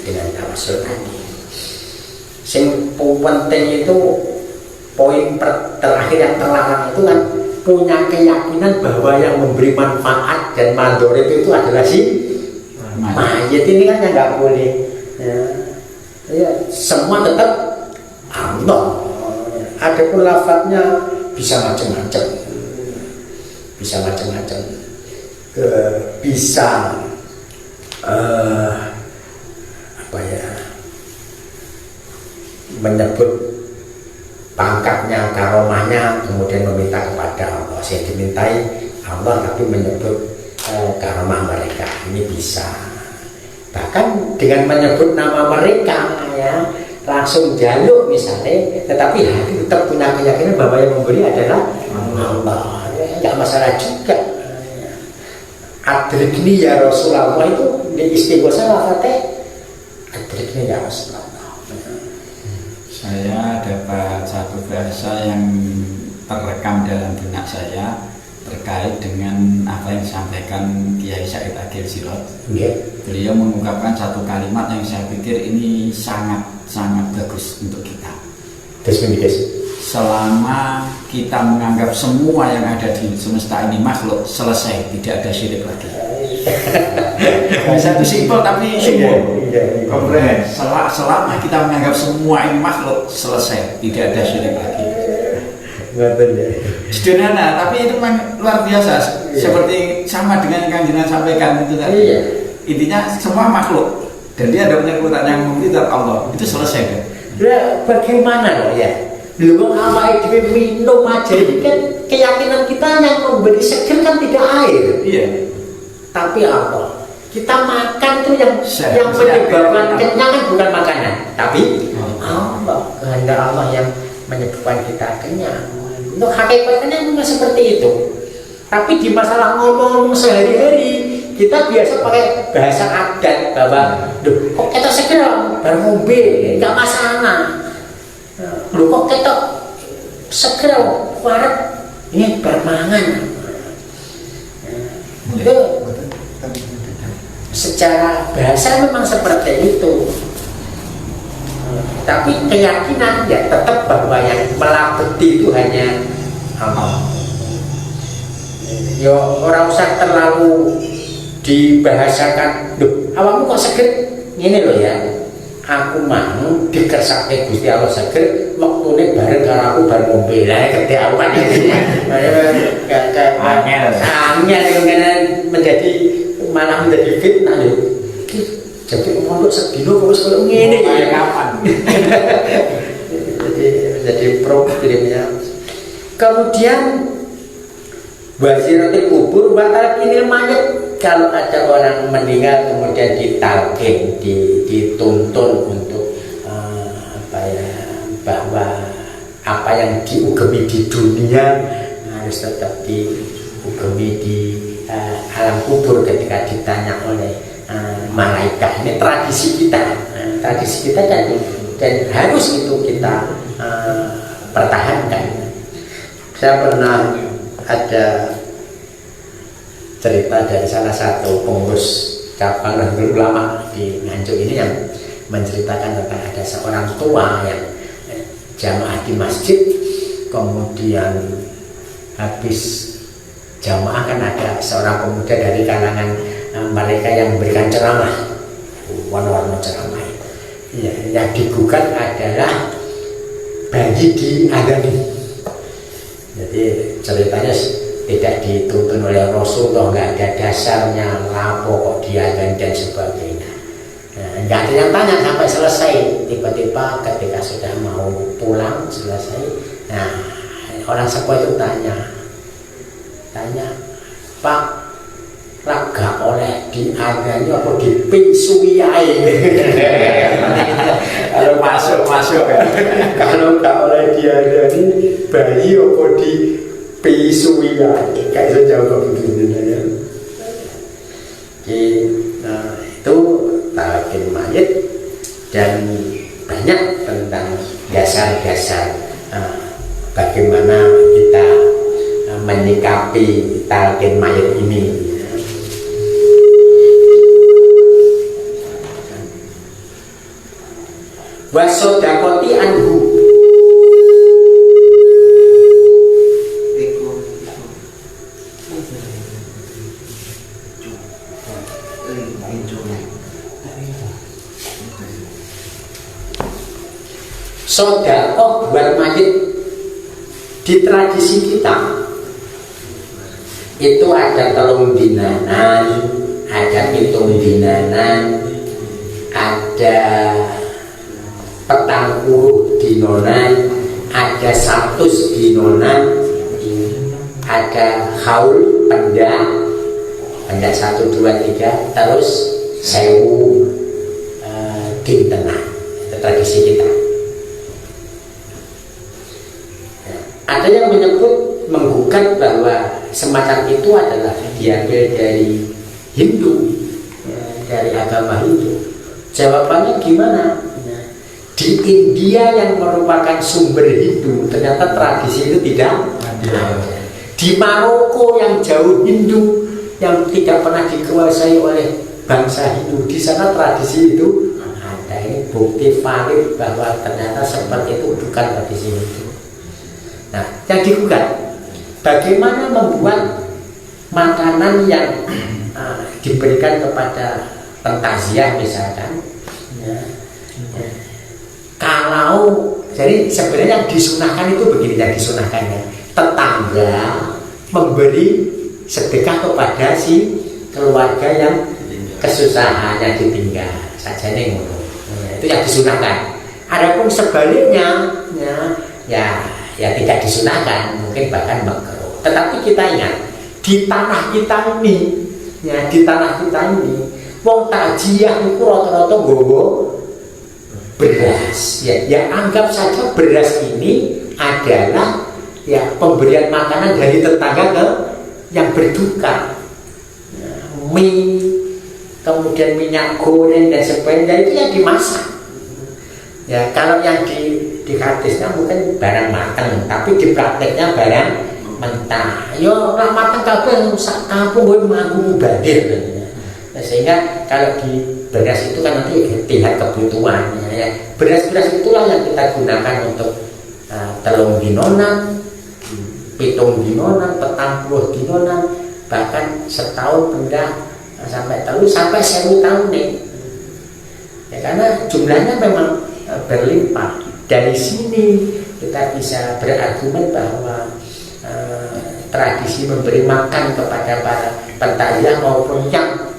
[SPEAKER 1] dengan tawasul tadi. Sing penting itu poin terakhir yang terlarang itu kan punya keyakinan bahwa yang memberi manfaat dan madharat itu adalah si mayit. Ini kan yang nggak boleh. Ya, semua tetap Allah. Adapun lafadznya bisa macam-macam, bisa macam-macam, bisa apa ya, menyebut pangkatnya, karomahnya, kemudian meminta kepada Allah. Saya dimintai Allah tapi menyebut karomah mereka, ini bisa. Bahkan dengan menyebut nama mereka ya, langsung jaluk misalnya, tetapi hati tetap punya keyakinan bahwa yang memberi adalah Allah. Nggak masalah juga. Adrikni ya Rasulullah itu di istighosah lafadznya adrikni ya Rasulullah.
[SPEAKER 3] Saya dapat satu bahasa yang terekam dalam benak saya terkait dengan apa yang disampaikan Kiai Said Agil Sirot. Beliau mengungkapkan satu kalimat yang saya pikir ini sangat bagus untuk kita. Selama kita menganggap semua yang ada di semesta ini makhluk, selesai, tidak ada syirik lagi. Satu simpel tapi sungguh komprehensif. Selama kita menganggap semua ini makhluk, selesai, tidak ada syirik lagi. Sederhana, tapi itu memang luar biasa. Seperti sama dengan yang Kanjeng sampaikan itu tadi. Intinya semua makhluk dan dia ada penyebut yang memberi Allah, itu selesai kan?
[SPEAKER 1] Bagaimana loh ya? Belum awal itu minum aja, ini kan keyakinan kita yang memberi seger kan tidak air.
[SPEAKER 3] Iya.
[SPEAKER 1] Tapi Allah, kita makan tuh yang menyebabkan kenyang kan bukan makanan, tapi Allah, kehendak Allah yang menyebabkan kita kenyang. Untuk hakikatnya memang seperti itu. Tapi di masalah ngomong sehari-hari, kita biasa pakai bahasa adat bahwa, kok kita seger baru ngombe, nggak masalah. Loh kok kita seger warek ini bermangan. Itu secara bahasa memang seperti itu. Tapi keyakinan ya tetap bahwa yang melabeti itu hanya Allah. Ya orang usah terlalu dibahasakan. Duh, awakmu kok seger ngene lho ya. Aku mau dikersake Gusti Allah seger wektune bareng karo aku bar ngombe. Lah gede awan iki. Angel menjadi malah menjadi fitnah lho. Jadi pondok sedino kok koyo ngene iki kapan. Jadi problemnya. Kemudian wasiratil kubur wa talqinil mayit, kalau ada orang meninggal kemudian ditalqin, dituntun untuk bahwa apa yang diugemi di dunia harus tetap diugemi di alam kubur ketika ditanya oleh malaikat. Ini tradisi kita, dan harus itu kita pertahankan. Saya pernah ada cerita dari salah satu pengurus cabang Nahdlatul Ulama di Nganjuk ini yang menceritakan tentang ada seorang tua yang jamaah di masjid, kemudian habis jamaah kan ada seorang pemuda dari kalangan mereka yang memberikan ceramah, warna-warna ceramah. Ya, yang digugat adalah bayi diadani. Jadi ceritanya tidak dituntun oleh Rasulullah, nggak ada dasarnya, lapo kok diadani dan sebagainya. Nggak ada yang tanya sampai selesai. Tiba-tiba ketika sudah mau pulang selesai, nah orang sepuh itu tanya, Pak, gak oleh diadani apa dipisui ae? Kalau masuk ya. Kalau gak oleh diadani bayi apa dipisui ae? Kayak itu jawab begini ya. Nah, itu talqin mayit, dan banyak tentang dasar-dasar bagaimana kita menyikapi talqin mayit ini. Wasodakoti anhu, sodakoh buat mayit di tradisi kita itu ada telung dinanan, ada pitung dinanan, ada 40 dinonan, ada 100 dinonan, ada haul penda 1, 2, 3, terus 1000 dintenan. Itu tradisi kita. Ada yang menyebut, menggugat bahwa semacam itu adalah diambil dari Hindu, dari agama Hindu. Jawabannya gimana? Di India yang merupakan sumber Hindu, ternyata tradisi itu tidak ada. Di Maroko yang jauh Hindu, yang tidak pernah dikuasai oleh bangsa Hindu, di sana tradisi itu ada. Ini bukti valid bahwa ternyata seperti itu bukan tradisi Hindu. Nah, yang digugat, bagaimana membuat makanan yang diberikan kepada pentaziah misalkan, kalau jadi sebenarnya yang disunahkan itu begini, yang disunahkannya tetangga memberi sedekah kepada si keluarga yang kesusahannya ditinggal saja nih, itu yang disunahkan. Adapun sebaliknya ya tidak disunahkan, mungkin bahkan makruh. Tetapi kita ingat, di tanah kita ini, wong takjiah itu rata-rata nggawa beras. Ya anggap saja beras ini adalah ya pemberian makanan dari tetangga ke yang berduka. Mie, kemudian minyak goreng dan sebagainya itu yang dimasak. Ya kalau yang di hadisnya mungkin barang matang, tapi di prakteknya barang mentah. Yo lah matang kabeh sak kampung kowe mampu mubadir. Sehingga kalau di beras itu kan nanti lihat kebutuhannya ya. Beras-beras itulah yang kita gunakan untuk telung dinonan, pitung dinonan, 40 dinonan, bahkan setahun benda sampai 1000 tahun nih. Ya, karena jumlahnya memang berlimpah. Dari sini kita bisa berargumen bahwa tradisi memberi makan kepada para pentaziah maupun yang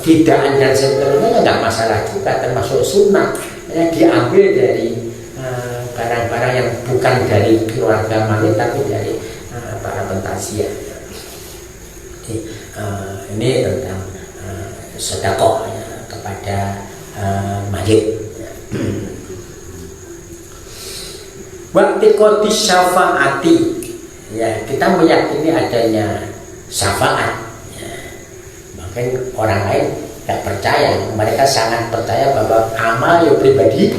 [SPEAKER 1] fidaan dan sebagainya nggak masalah juga, termasuk sunnah. Ya, diambil dari barang-barang yang bukan dari keluarga mayit tapi dari para pentasya. Ini tentang sedekah ya, kepada mayit. Waktu kodi syafaati, ya kita meyakini adanya syafaat. Ya. Mungkin orang lain tidak percaya, mereka sangat percaya bahwa amal ya pribadi,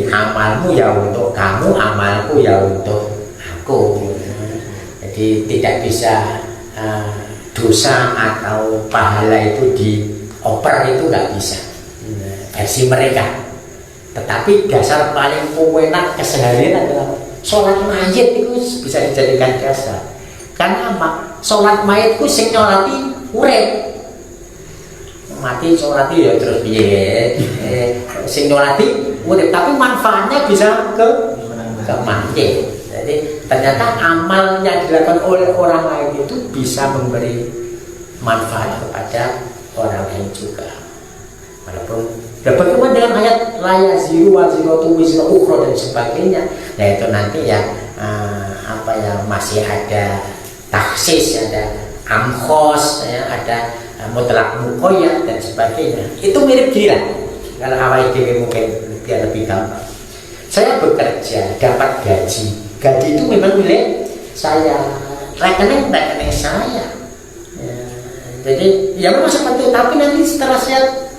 [SPEAKER 1] amalmu ya untuk kamu, amalku ya untuk aku. Jadi tidak bisa dosa atau pahala itu dioper, itu nggak bisa versi mereka. Tetapi dasar paling enak keseharian adalah sholat mayit itu bisa dijadikan dasar. Karena apa? Sholat mayitku sing nyolati urip. Mati sholati ya terus piye? Sing nyolati urip, tapi manfaatnya bisa ke mayit. Jadi ternyata amal yang dilakukan oleh orang lain itu bisa memberi manfaat kepada orang lain juga. Walaupun bagaimana dengan ayat la yaziru waziratu wizra ukhra dan sebagainya, yaitu nanti ya masih ada taksis, ada amkhos, ya, ada mutlak muqayyad dan sebagainya. Itu mirip gila. Kalau awal ini mungkin biar lebih gampang. Saya bekerja dapat gaji itu memang milik saya, rekening saya. Ya, jadi ya memang seperti itu. Tapi nanti setelah saya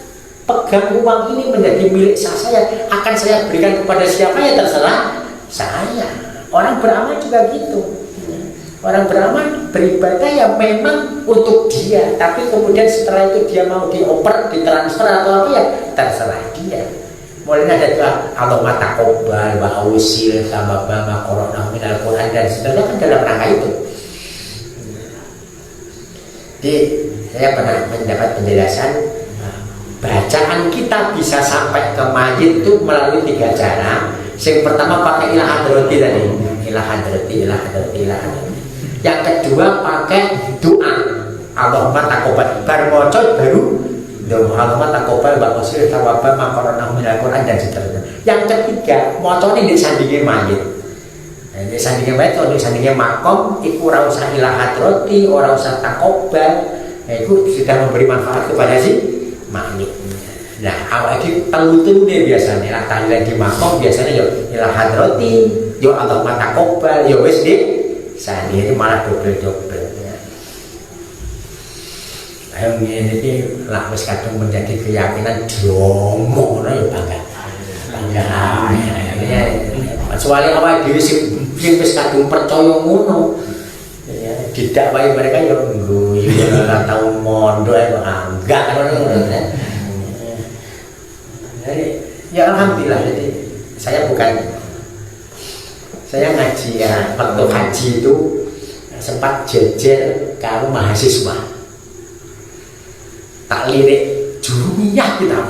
[SPEAKER 1] pegang uang ini menjadi milik saya, akan saya berikan kepada siapa ya terserah saya. Orang beramal juga gitu. Orang beramal beribadah ya memang untuk dia, tapi kemudian setelah itu dia mau dioper, ditransfer atau apa ya terserah dia. Mulai ada doa Allahumma taqabbal wa ausil sama bama qara'na minal Qur'an dan seterusnya kan dalam rangka itu. Jadi saya pernah mendapat penjelasan bacaan kita bisa sampai ke mayit itu melalui 3 cara. Yang pertama pakai ilah hadrati tadi, ilah hadrati. Yang kedua pakai doa Allahumma taqabbal, bar maca baru Allahumma taqabbal wa qusir tawabba maqarana minal Qur'an dan seterusnya. Yang ketiga macane di sandinge mayit. Nah, di sandinge mayit atau di sandinge makom iku ora usah ilah hadrati, ora usah taqabbal. Nah, itu sudah memberi manfaat kepada si mayit. Nah, awak iki telu-telune biasanya lah tahlilan di makom biasanya yo ilah hadrati, yo Allahumma taqabbal, yo wis di sandinge malah double-double. Ini lah wis kadung menjadi keyakinan diomo ya bangga. Soalnya awak dhewe sing wis kadung percaya ngono. Ya, didakwahi mereka ya ngguyu ora tau mondok ae enggak ngono. Jadi ya alhamdulillah, jadi saya ngaji ya, waktu haji itu sempat jejer karo mahasiswa. Tak lirik jurumiyah kita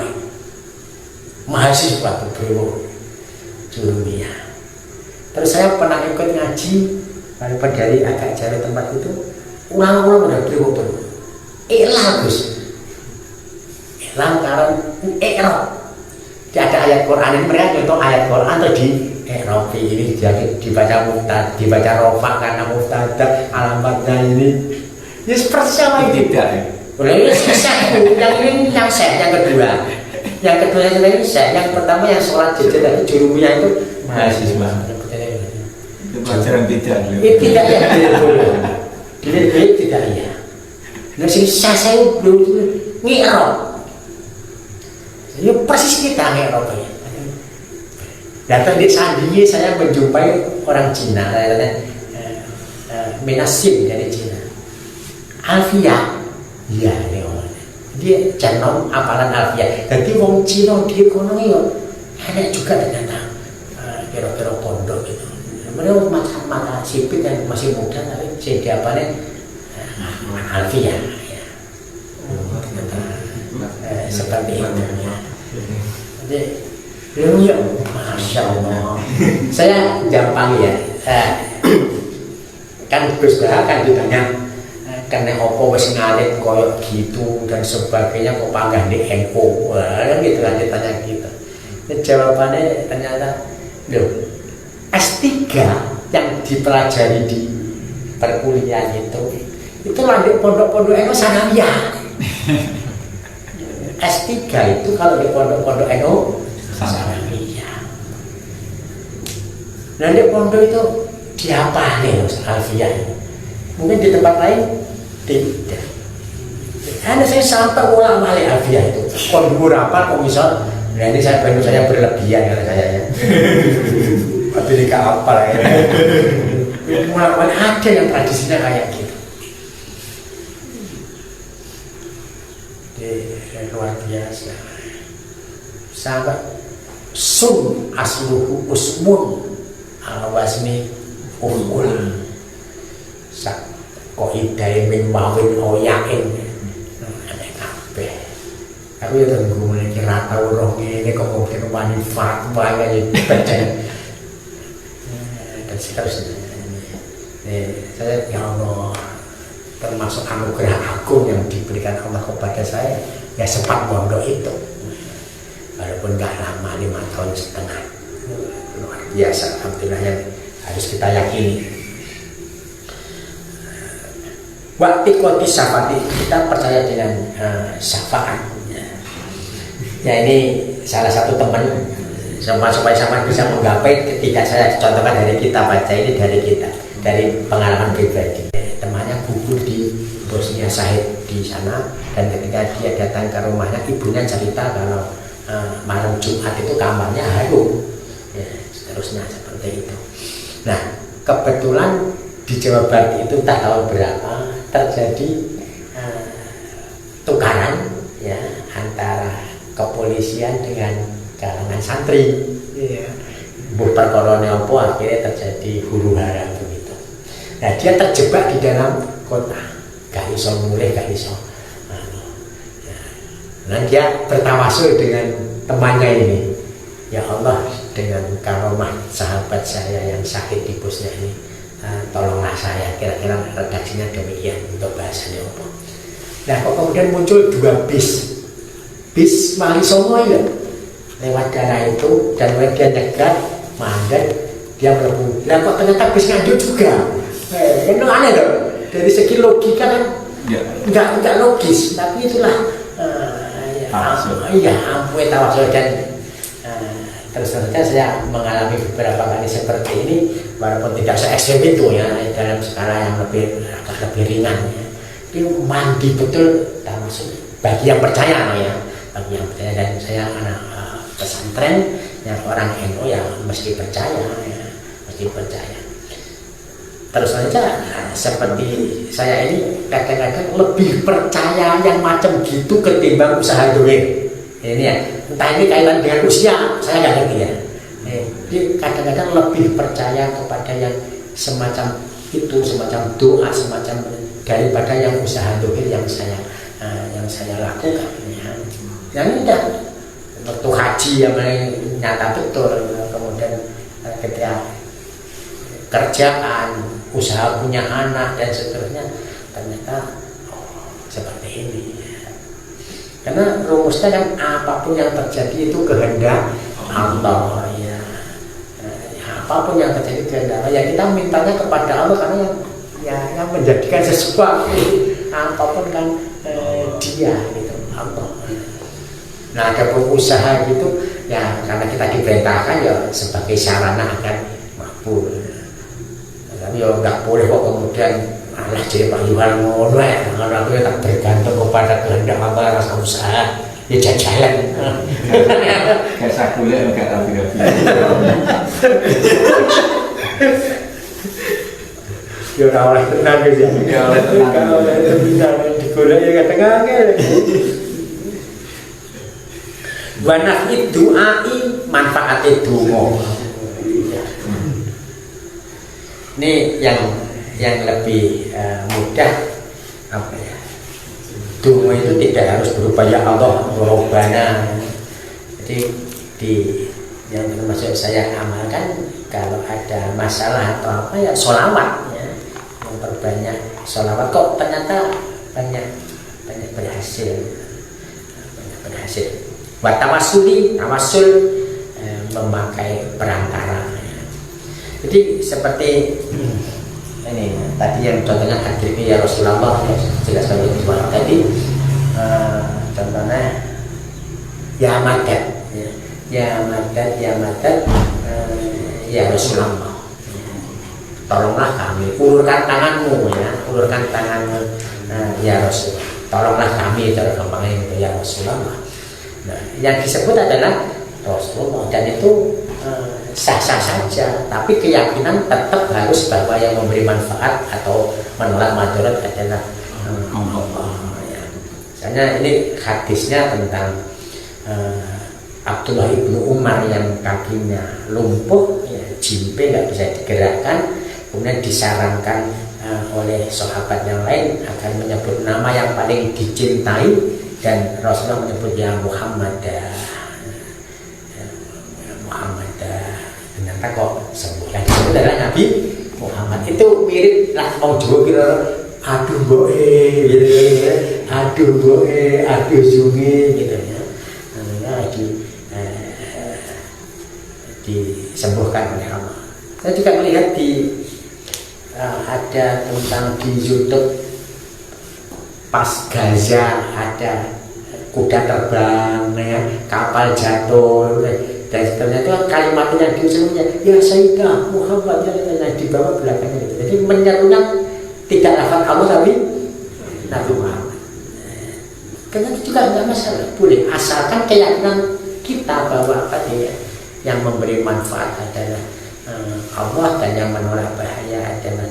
[SPEAKER 1] mahasiswa tuh bro, jurumiyah. Terus saya pernah ikut ngaji walaupun dari agak jauh tempat itu, ulang-ulang udah bro. Ilang Gus, ilang karena ada ayat Quran ini, mereka contoh ayat Quran atau di Rofi ini jadi dibaca muftad, dibaca rofa karena muftadah alamatnya ini. Ya seperti sama itu tidak ya. Boleh yang ini yang kedua. Yang kedua ini yang pertama yang sholat jajar dari jurumiyah itu mahasiswa.
[SPEAKER 2] Itu pelajaran beda.
[SPEAKER 1] Tidak ya, tidak ya. Nah saya belum ngirok. Ya persis kita ngirok ya. Datang di Sandinya saya menjumpai orang Cina, Minasim dari Cina. Alfia. Iya, dia channel apalan Alfia. Jadi wong Cina dia kono yo enak juga ternyata kira-kira pondok gitu. Mereka macam mata sipit yang masih muda tapi jadi apa nih Alfia. Ya. Seperti itu. Ya. Jadi ya, masya Allah. Saya gampang ya. Kan Gus Daha kan ditanya. Karena opo wis ngalit koyok gitu dan sebagainya kok panggah di NU, kan gitu kan ditanya kita. Jawabannya ternyata Loh, S3 yang dipelajari di perkuliahan itu lanjut pondok-pondok NU sanawiyah. S3 itu kalau di pondok-pondok NU sanawiyah. Nah di pondok itu diapalin alfiyah. Mungkin di tempat lain tidak. Karena saya sampai ulang balik alfiyah itu. Kalau berapa kok misal, nah ini saya berlebihan karena saya ya. Tapi ini apa ya? Mulai ada yang tradisinya kayak gitu. Luar biasa. Sampai sun asluhu usmun awasni ungul. Sak kok idai min mawin oyakin. Aneh kabeh. Aku ya tunggu mulai kira tahu roh ini kok mungkin wani fatwa ya baca. Dan seterusnya. Saya ya Allah, termasuk anugerah agung yang diberikan Allah kepada saya, ya sempat mondok itu, walaupun nggak lama 5,5 tahun, luar biasa. Alhamdulillah yang harus kita yakini. Waktu koti syafati, kita percaya dengan syafaat. Ya ini salah satu teman supaya sama bisa menggapai ketika saya contohkan dari kita baca ini dari kita. Dari pengalaman pribadi, temannya gugur di Bosnia Syahid di sana, dan ketika dia datang ke rumahnya, ibunya cerita kalau malam Jumat itu kamarnya harum, ya, seterusnya seperti itu. Nah kebetulan di Jawa Barat itu tak tahu berapa terjadi tukaran ya antara kepolisian dengan kalangan santri, ya. Perkara apa akhirnya terjadi huru hara begitu. Nah dia terjebak di dalam kota, gak iso mulai, gak iso. Nah dia bertawasul dengan temannya ini, ya Allah, dengan karomah sahabat saya yang sakit di Bosnia ini, tolonglah saya. Kira-kira redaksinya demikian untuk bahasanya apa. Nah kok kemudian muncul 2 bis Mali Songo ya, lewat daerah itu, dan dia nyegat mandat, dia berhubung. Nah kok ternyata bis Nganjuk juga. Kan aneh dong, dari segi logika kan nggak logis, tapi itulah ampun tawasul. Dan terus saja saya mengalami beberapa kali seperti ini, walaupun tidak se-ekstrem itu ya, dalam skala yang agak lebih ringan ya. Itu mandi betul tawasul bagi yang percaya ya, bagi yang percaya. Dan saya anak pesantren yang orang NU ya mesti percaya ya, mesti percaya. Terus saja seperti saya ini kadang-kadang lebih percaya yang macam gitu ketimbang usaha duit. Ini ya, entah ini kaitan dengan usia, saya nggak ngerti ya. Jadi kadang-kadang lebih percaya kepada yang semacam itu, semacam doa, semacam daripada yang usaha duit yang saya lakukan. Ya. Yang ini dah waktu haji yang nyata betul, kemudian ketika kerjaan, usaha punya anak dan seterusnya, ternyata seperti ini. Karena rumusnya kan apapun yang terjadi itu kehendak Allah ya. Apapun yang terjadi kehendak Allah ya, kita mintanya kepada Allah karena yang menjadikan sesuatu apapun kan dia gitu, Allah. Nah ada pengusaha gitu ya, karena kita diperintahkan ya sebagai sarana akan makbul. Tapi ya nggak boleh kok kemudian alah jadi Pak Yuhan ngono ya, kalau aku ya tak bergantung kepada kehendak Allah, rasa usaha ya jalan.
[SPEAKER 3] Kayak sakulet enggak rapi-rapi.
[SPEAKER 1] Ya ora oleh tenan gitu ya. Ya oleh tenan. Kalau oleh bisa digolek ya kadang-kadang. Wa nafi du'ai manfaate donga. Ini yang lebih mudah apa ya? Donga itu tidak harus berupa ya Allah Rabbana. Jadi yang termasuk saya amalkan kalau ada masalah atau apa ya sholawat ya, memperbanyak sholawat. Kok ternyata banyak berhasil. Wa tawasul memakai perantara Jadi seperti ini tadi yang contohnya hadrimi ya Rasulullah, jelaskan itu tadi, contohnya ya madad, ya madad, ya Rasulullah, tolonglah kami, ulurkan tanganmu ya, ulurkan tanganmu, ya Rasul, tolonglah kami, cara gampangnya itu ya Rasulullah. Nah, yang disebut adalah Rasulullah, dan itu sah-sah saja, tapi keyakinan tetap harus bahwa yang memberi manfaat atau menolak madarat adalah Allah. Ya. Misalnya ini hadisnya tentang Abdullah ibnu Umar yang kakinya lumpuh, ya, jimpe nggak bisa digerakkan, kemudian disarankan oleh sahabat yang lain akan menyebut nama yang paling dicintai, dan Rasulullah menyebut ya Muhammad, ternyata kok sembuh. Yang disebut adalah Nabi Muhammad. Itu mirip lah mau Jawa kira aduh boe gitu ya, aduh boe, aduh sungi gitu ya. Disembuhkan oleh Allah. Saya juga melihat ada tentang di YouTube pas Gaza ada kuda terbang, ya, kapal jatuh, dan ternyata kalimat yang diucapnya ya Sayyidah Muhammad yang di bawah belakangnya itu. Jadi menyerunya tidak lafaz Allah tapi Nabi Muhammad. Karena itu juga tidak masalah, boleh asalkan keyakinan kita bahwa tadi yang memberi manfaat adalah Allah dan yang menolak bahaya adalah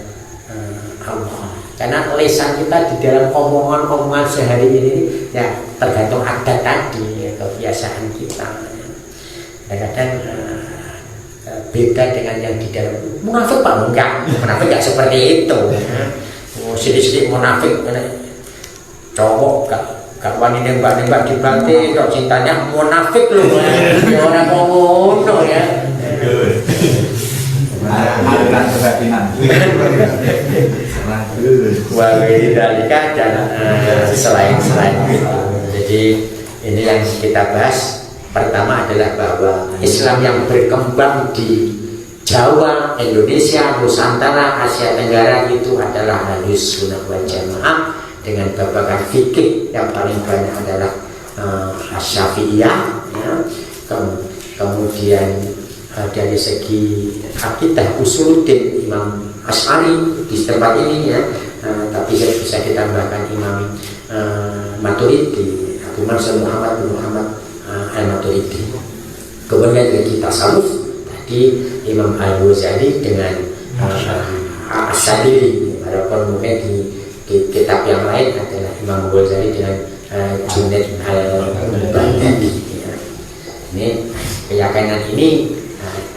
[SPEAKER 1] Allah. Karena lisan kita di dalam omongan-omongan sehari ini ya tergantung adat tadi, ya, kebiasaan kita. Kadang-kadang beda dengan yang di dalam. Munafik Pak enggak, munafik enggak seperti itu. Sedikit-sedikit munafik, cowok gak wani nembak-nembak di banting, kok cintanya munafik loh. Ya orang ngono ya.
[SPEAKER 3] Aliran kebatinan.
[SPEAKER 1] Wali dalika dan selain itu. Jadi ini yang kita bahas. Pertama adalah bahwa Islam yang berkembang di Jawa, Indonesia, Nusantara, Asia Tenggara itu adalah Ahlus Sunnah wal Jamaah, dengan babakan fikih yang paling banyak adalah Asy-Syafi'iyah, ya. Kemudian dari segi akidah usuluddin Imam Asy'ari di tempat ini ya, tapi bisa ditambahkan Imam Maturidi, Abu Mansur Muhammad bin Muhammad Al-Maturidi. Kemudian dari tasawuf tadi Imam Al-Ghazali dengan As-Sadili, walaupun mungkin di kitab yang lain adalah Imam Ghazali dengan Junaid Al-Baghdadi. Ya. Ini keyakinan ini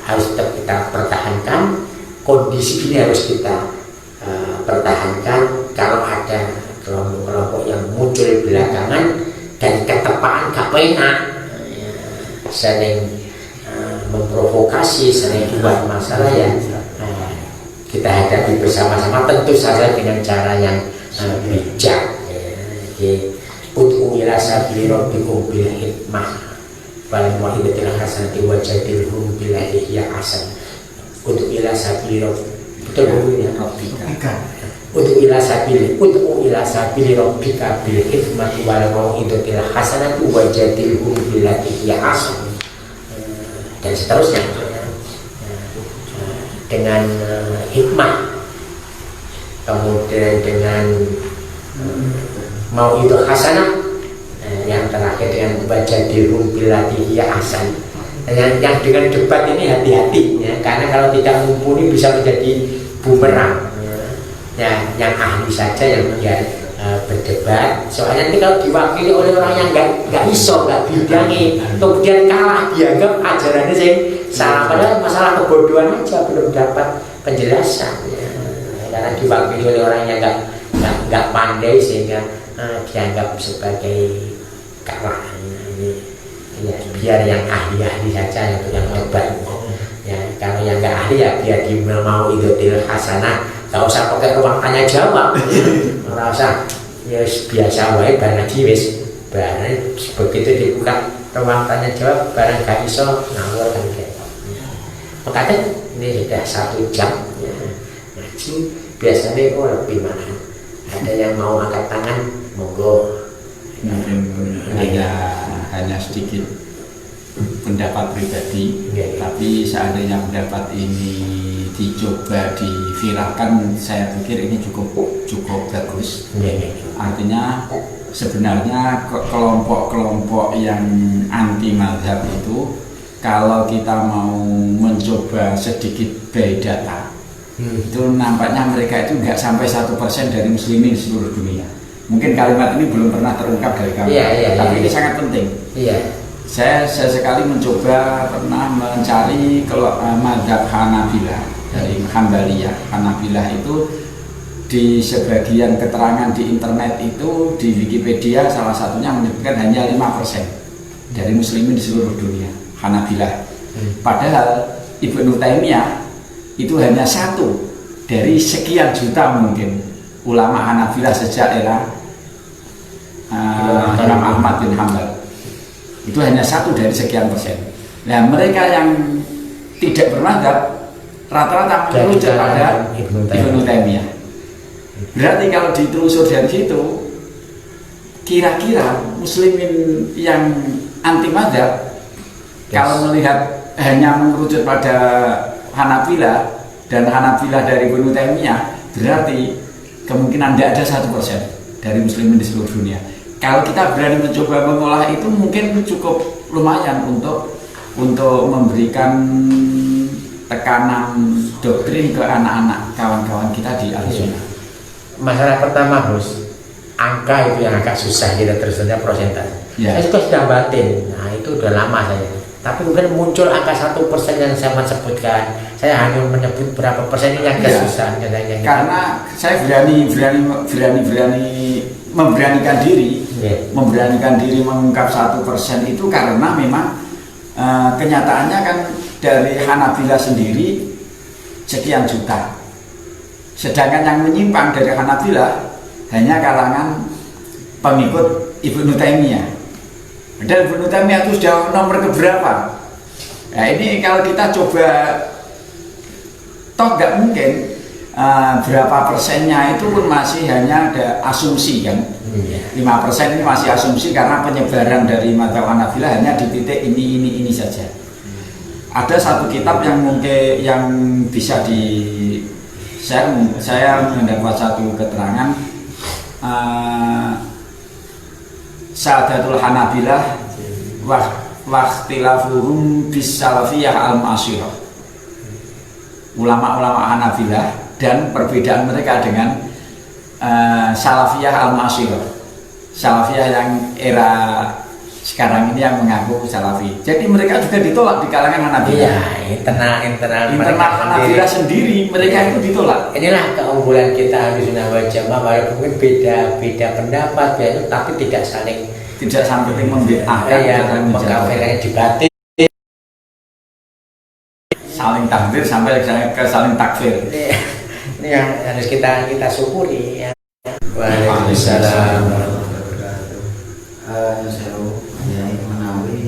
[SPEAKER 1] harus tetap kita pertahankan, kondisi ini harus kita pertahankan. Kalau ada kelompok-kelompok yang muncul belakangan dan ketepaan gak enak, sering memprovokasi, sering buat masalah, ya kita hadapi bersama-sama, tentu saja dengan cara yang bijak. Ud'u ila sabili rabbikum bil hikmah wal mau'izatil hasanati wajadilhum billati hiya ahsan. Ud'u ila sabili rabbika ud'u ila sabili rabbika bil hikmati wal mau'izatil hasanati wajadilhum billati hiya ahsan, dan seterusnya, dengan hikmah, kemudian dengan mau itu hasanah, yang terakhir dengan wajadilhum billati hiya ahsan. Yang dengan debat ini hati-hati ya, karena kalau tidak mumpuni bisa menjadi bumerang ya. Yang ahli saja yang berdebat, soalnya nanti kalau diwakili oleh orang yang nggak iso, nggak bidangi, kemudian kalah, dianggap ajarannya sih salah, padahal masalah kebodohan aja, belum dapat penjelasan ya. Karena diwakili oleh orang yang nggak pandai sehingga dianggap sebagai kalah ya. Biar yang ahli saja yang debat ya. Kalau yang nggak ahli ya biar di mau idotil hasanah, nggak usah pakai ruang tanya jawab, nggak usah ya, biasa wae barang wis barang begitu dibuka ruang tanya jawab barang gak iso ngawur kan gitu. Makanya ini sudah 1 jam ya, ngaji. Biasanya kok lebih mahal. Ada yang mau angkat tangan, monggo.
[SPEAKER 3] Mungkin hanya sedikit pendapat pribadi, tapi seandainya pendapat ini dicoba diviralkan, saya pikir ini cukup bagus. Artinya sebenarnya kelompok-kelompok yang anti mazhab itu, kalau kita mau mencoba sedikit by data, itu nampaknya mereka itu nggak sampai 1% dari muslimin di seluruh dunia. Mungkin kalimat ini belum pernah terungkap dari kami, tapi ini sangat penting. Saya sekali mencoba pernah mencari kalau mazhab Hanabilah dari Hambaliyah. Hanabilah itu di sebagian keterangan di internet itu, di Wikipedia salah satunya menyebutkan hanya 5% dari muslimin di seluruh dunia Hanabilah. Padahal Ibnu Taimiyah itu hanya 1 dari sekian juta mungkin ulama Hanabilah sejak era Imam Ahmad bin Hanbal. Itu hanya 1 dari sekian persen. Nah, mereka yang tidak bermadzhab rata-rata merujuk pada Ibnu Taimiyah. Berarti kalau ditelusur dari situ, kira-kira muslimin yang anti madzhab kalau melihat hanya merujuk pada Hanabilah dan Hanabilah dari Ibnu Taimiyah, berarti kemungkinan tidak ada 1% dari muslimin di seluruh dunia. Kalau kita berani mencoba mengolah itu, mungkin cukup lumayan untuk memberikan tekanan doktrin ke anak-anak kawan-kawan kita di Al-Sunnah.
[SPEAKER 1] Masalah pertama, Bos, angka itu yang agak susah kita terusnya persentase. Saya juga sudah batin, nah itu udah lama saya. Tapi mungkin muncul angka 1% yang saya sebutkan. Saya hanya menyebut berapa persen ini agak susah.
[SPEAKER 3] Karena saya berani memberanikan diri mengungkap 1% itu karena memang kenyataannya kan dari Hanabilah sendiri sekian juta, sedangkan yang menyimpang dari Hanabilah hanya kalangan pengikut Ibnu Taimiyah. Dan Ibnu Taimiyah itu sudah nomor keberapa? Nah, ini kalau kita coba, toh nggak mungkin berapa persennya itu pun masih hanya ada asumsi kan. 5% ini masih asumsi karena penyebaran dari mazhab Hanabilah hanya di titik ini saja. Ada satu kitab yang mungkin yang bisa saya mendapat satu keterangan, Sadatul Hanabilah waqtilafuhum bis salafiyah al-ma'asyirah. Ulama-ulama Hanabilah dan perbedaan mereka dengan Salafiyah al-Ma'asyirah, Salafiyah yang era sekarang ini yang mengaku Salafi. Jadi mereka juga ditolak di kalangan Hanabilah. Internal Hanabilah sendiri mereka itu ditolak.
[SPEAKER 1] Inilah keunggulan kita Ahlussunnah wal Jamaah, walaupun beda pendapat ya, tapi tidak sampai membid'ahkan, mengkafirkan di batin,
[SPEAKER 3] saling takfir sampai ke saling takfir.
[SPEAKER 1] Ini yang harus kita syukuri ya.
[SPEAKER 4] Waalaikumsalam. Saya menawi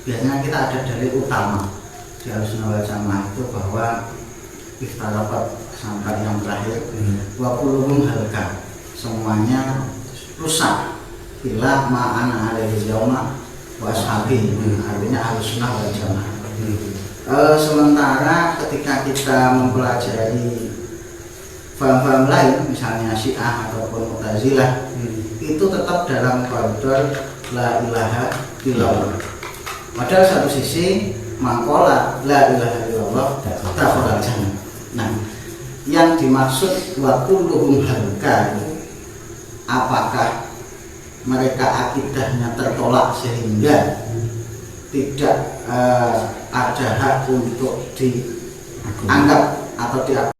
[SPEAKER 4] biasanya kita ada dalil utama di Ahlussunnah wal Jamaah itu bahwa iftarakat sampai yang terakhir wa kulluhum halka, semuanya rusak bila ma'ana alaihi yauma wa ashabi, artinya Ahlussunnah wal Jamaah. Sementara ketika kita mempelajari paham-paham lain, misalnya Syiah ataupun Mu'tazilah, itu tetap dalam koridor la ilaha illallah. Padahal satu sisi mangkola la ilaha illallah dakhalal jannah. Nah, yang dimaksud wa kulluhum halka, apakah mereka akidahnya tertolak sehingga tidak ada hak untuk dianggap atau diakui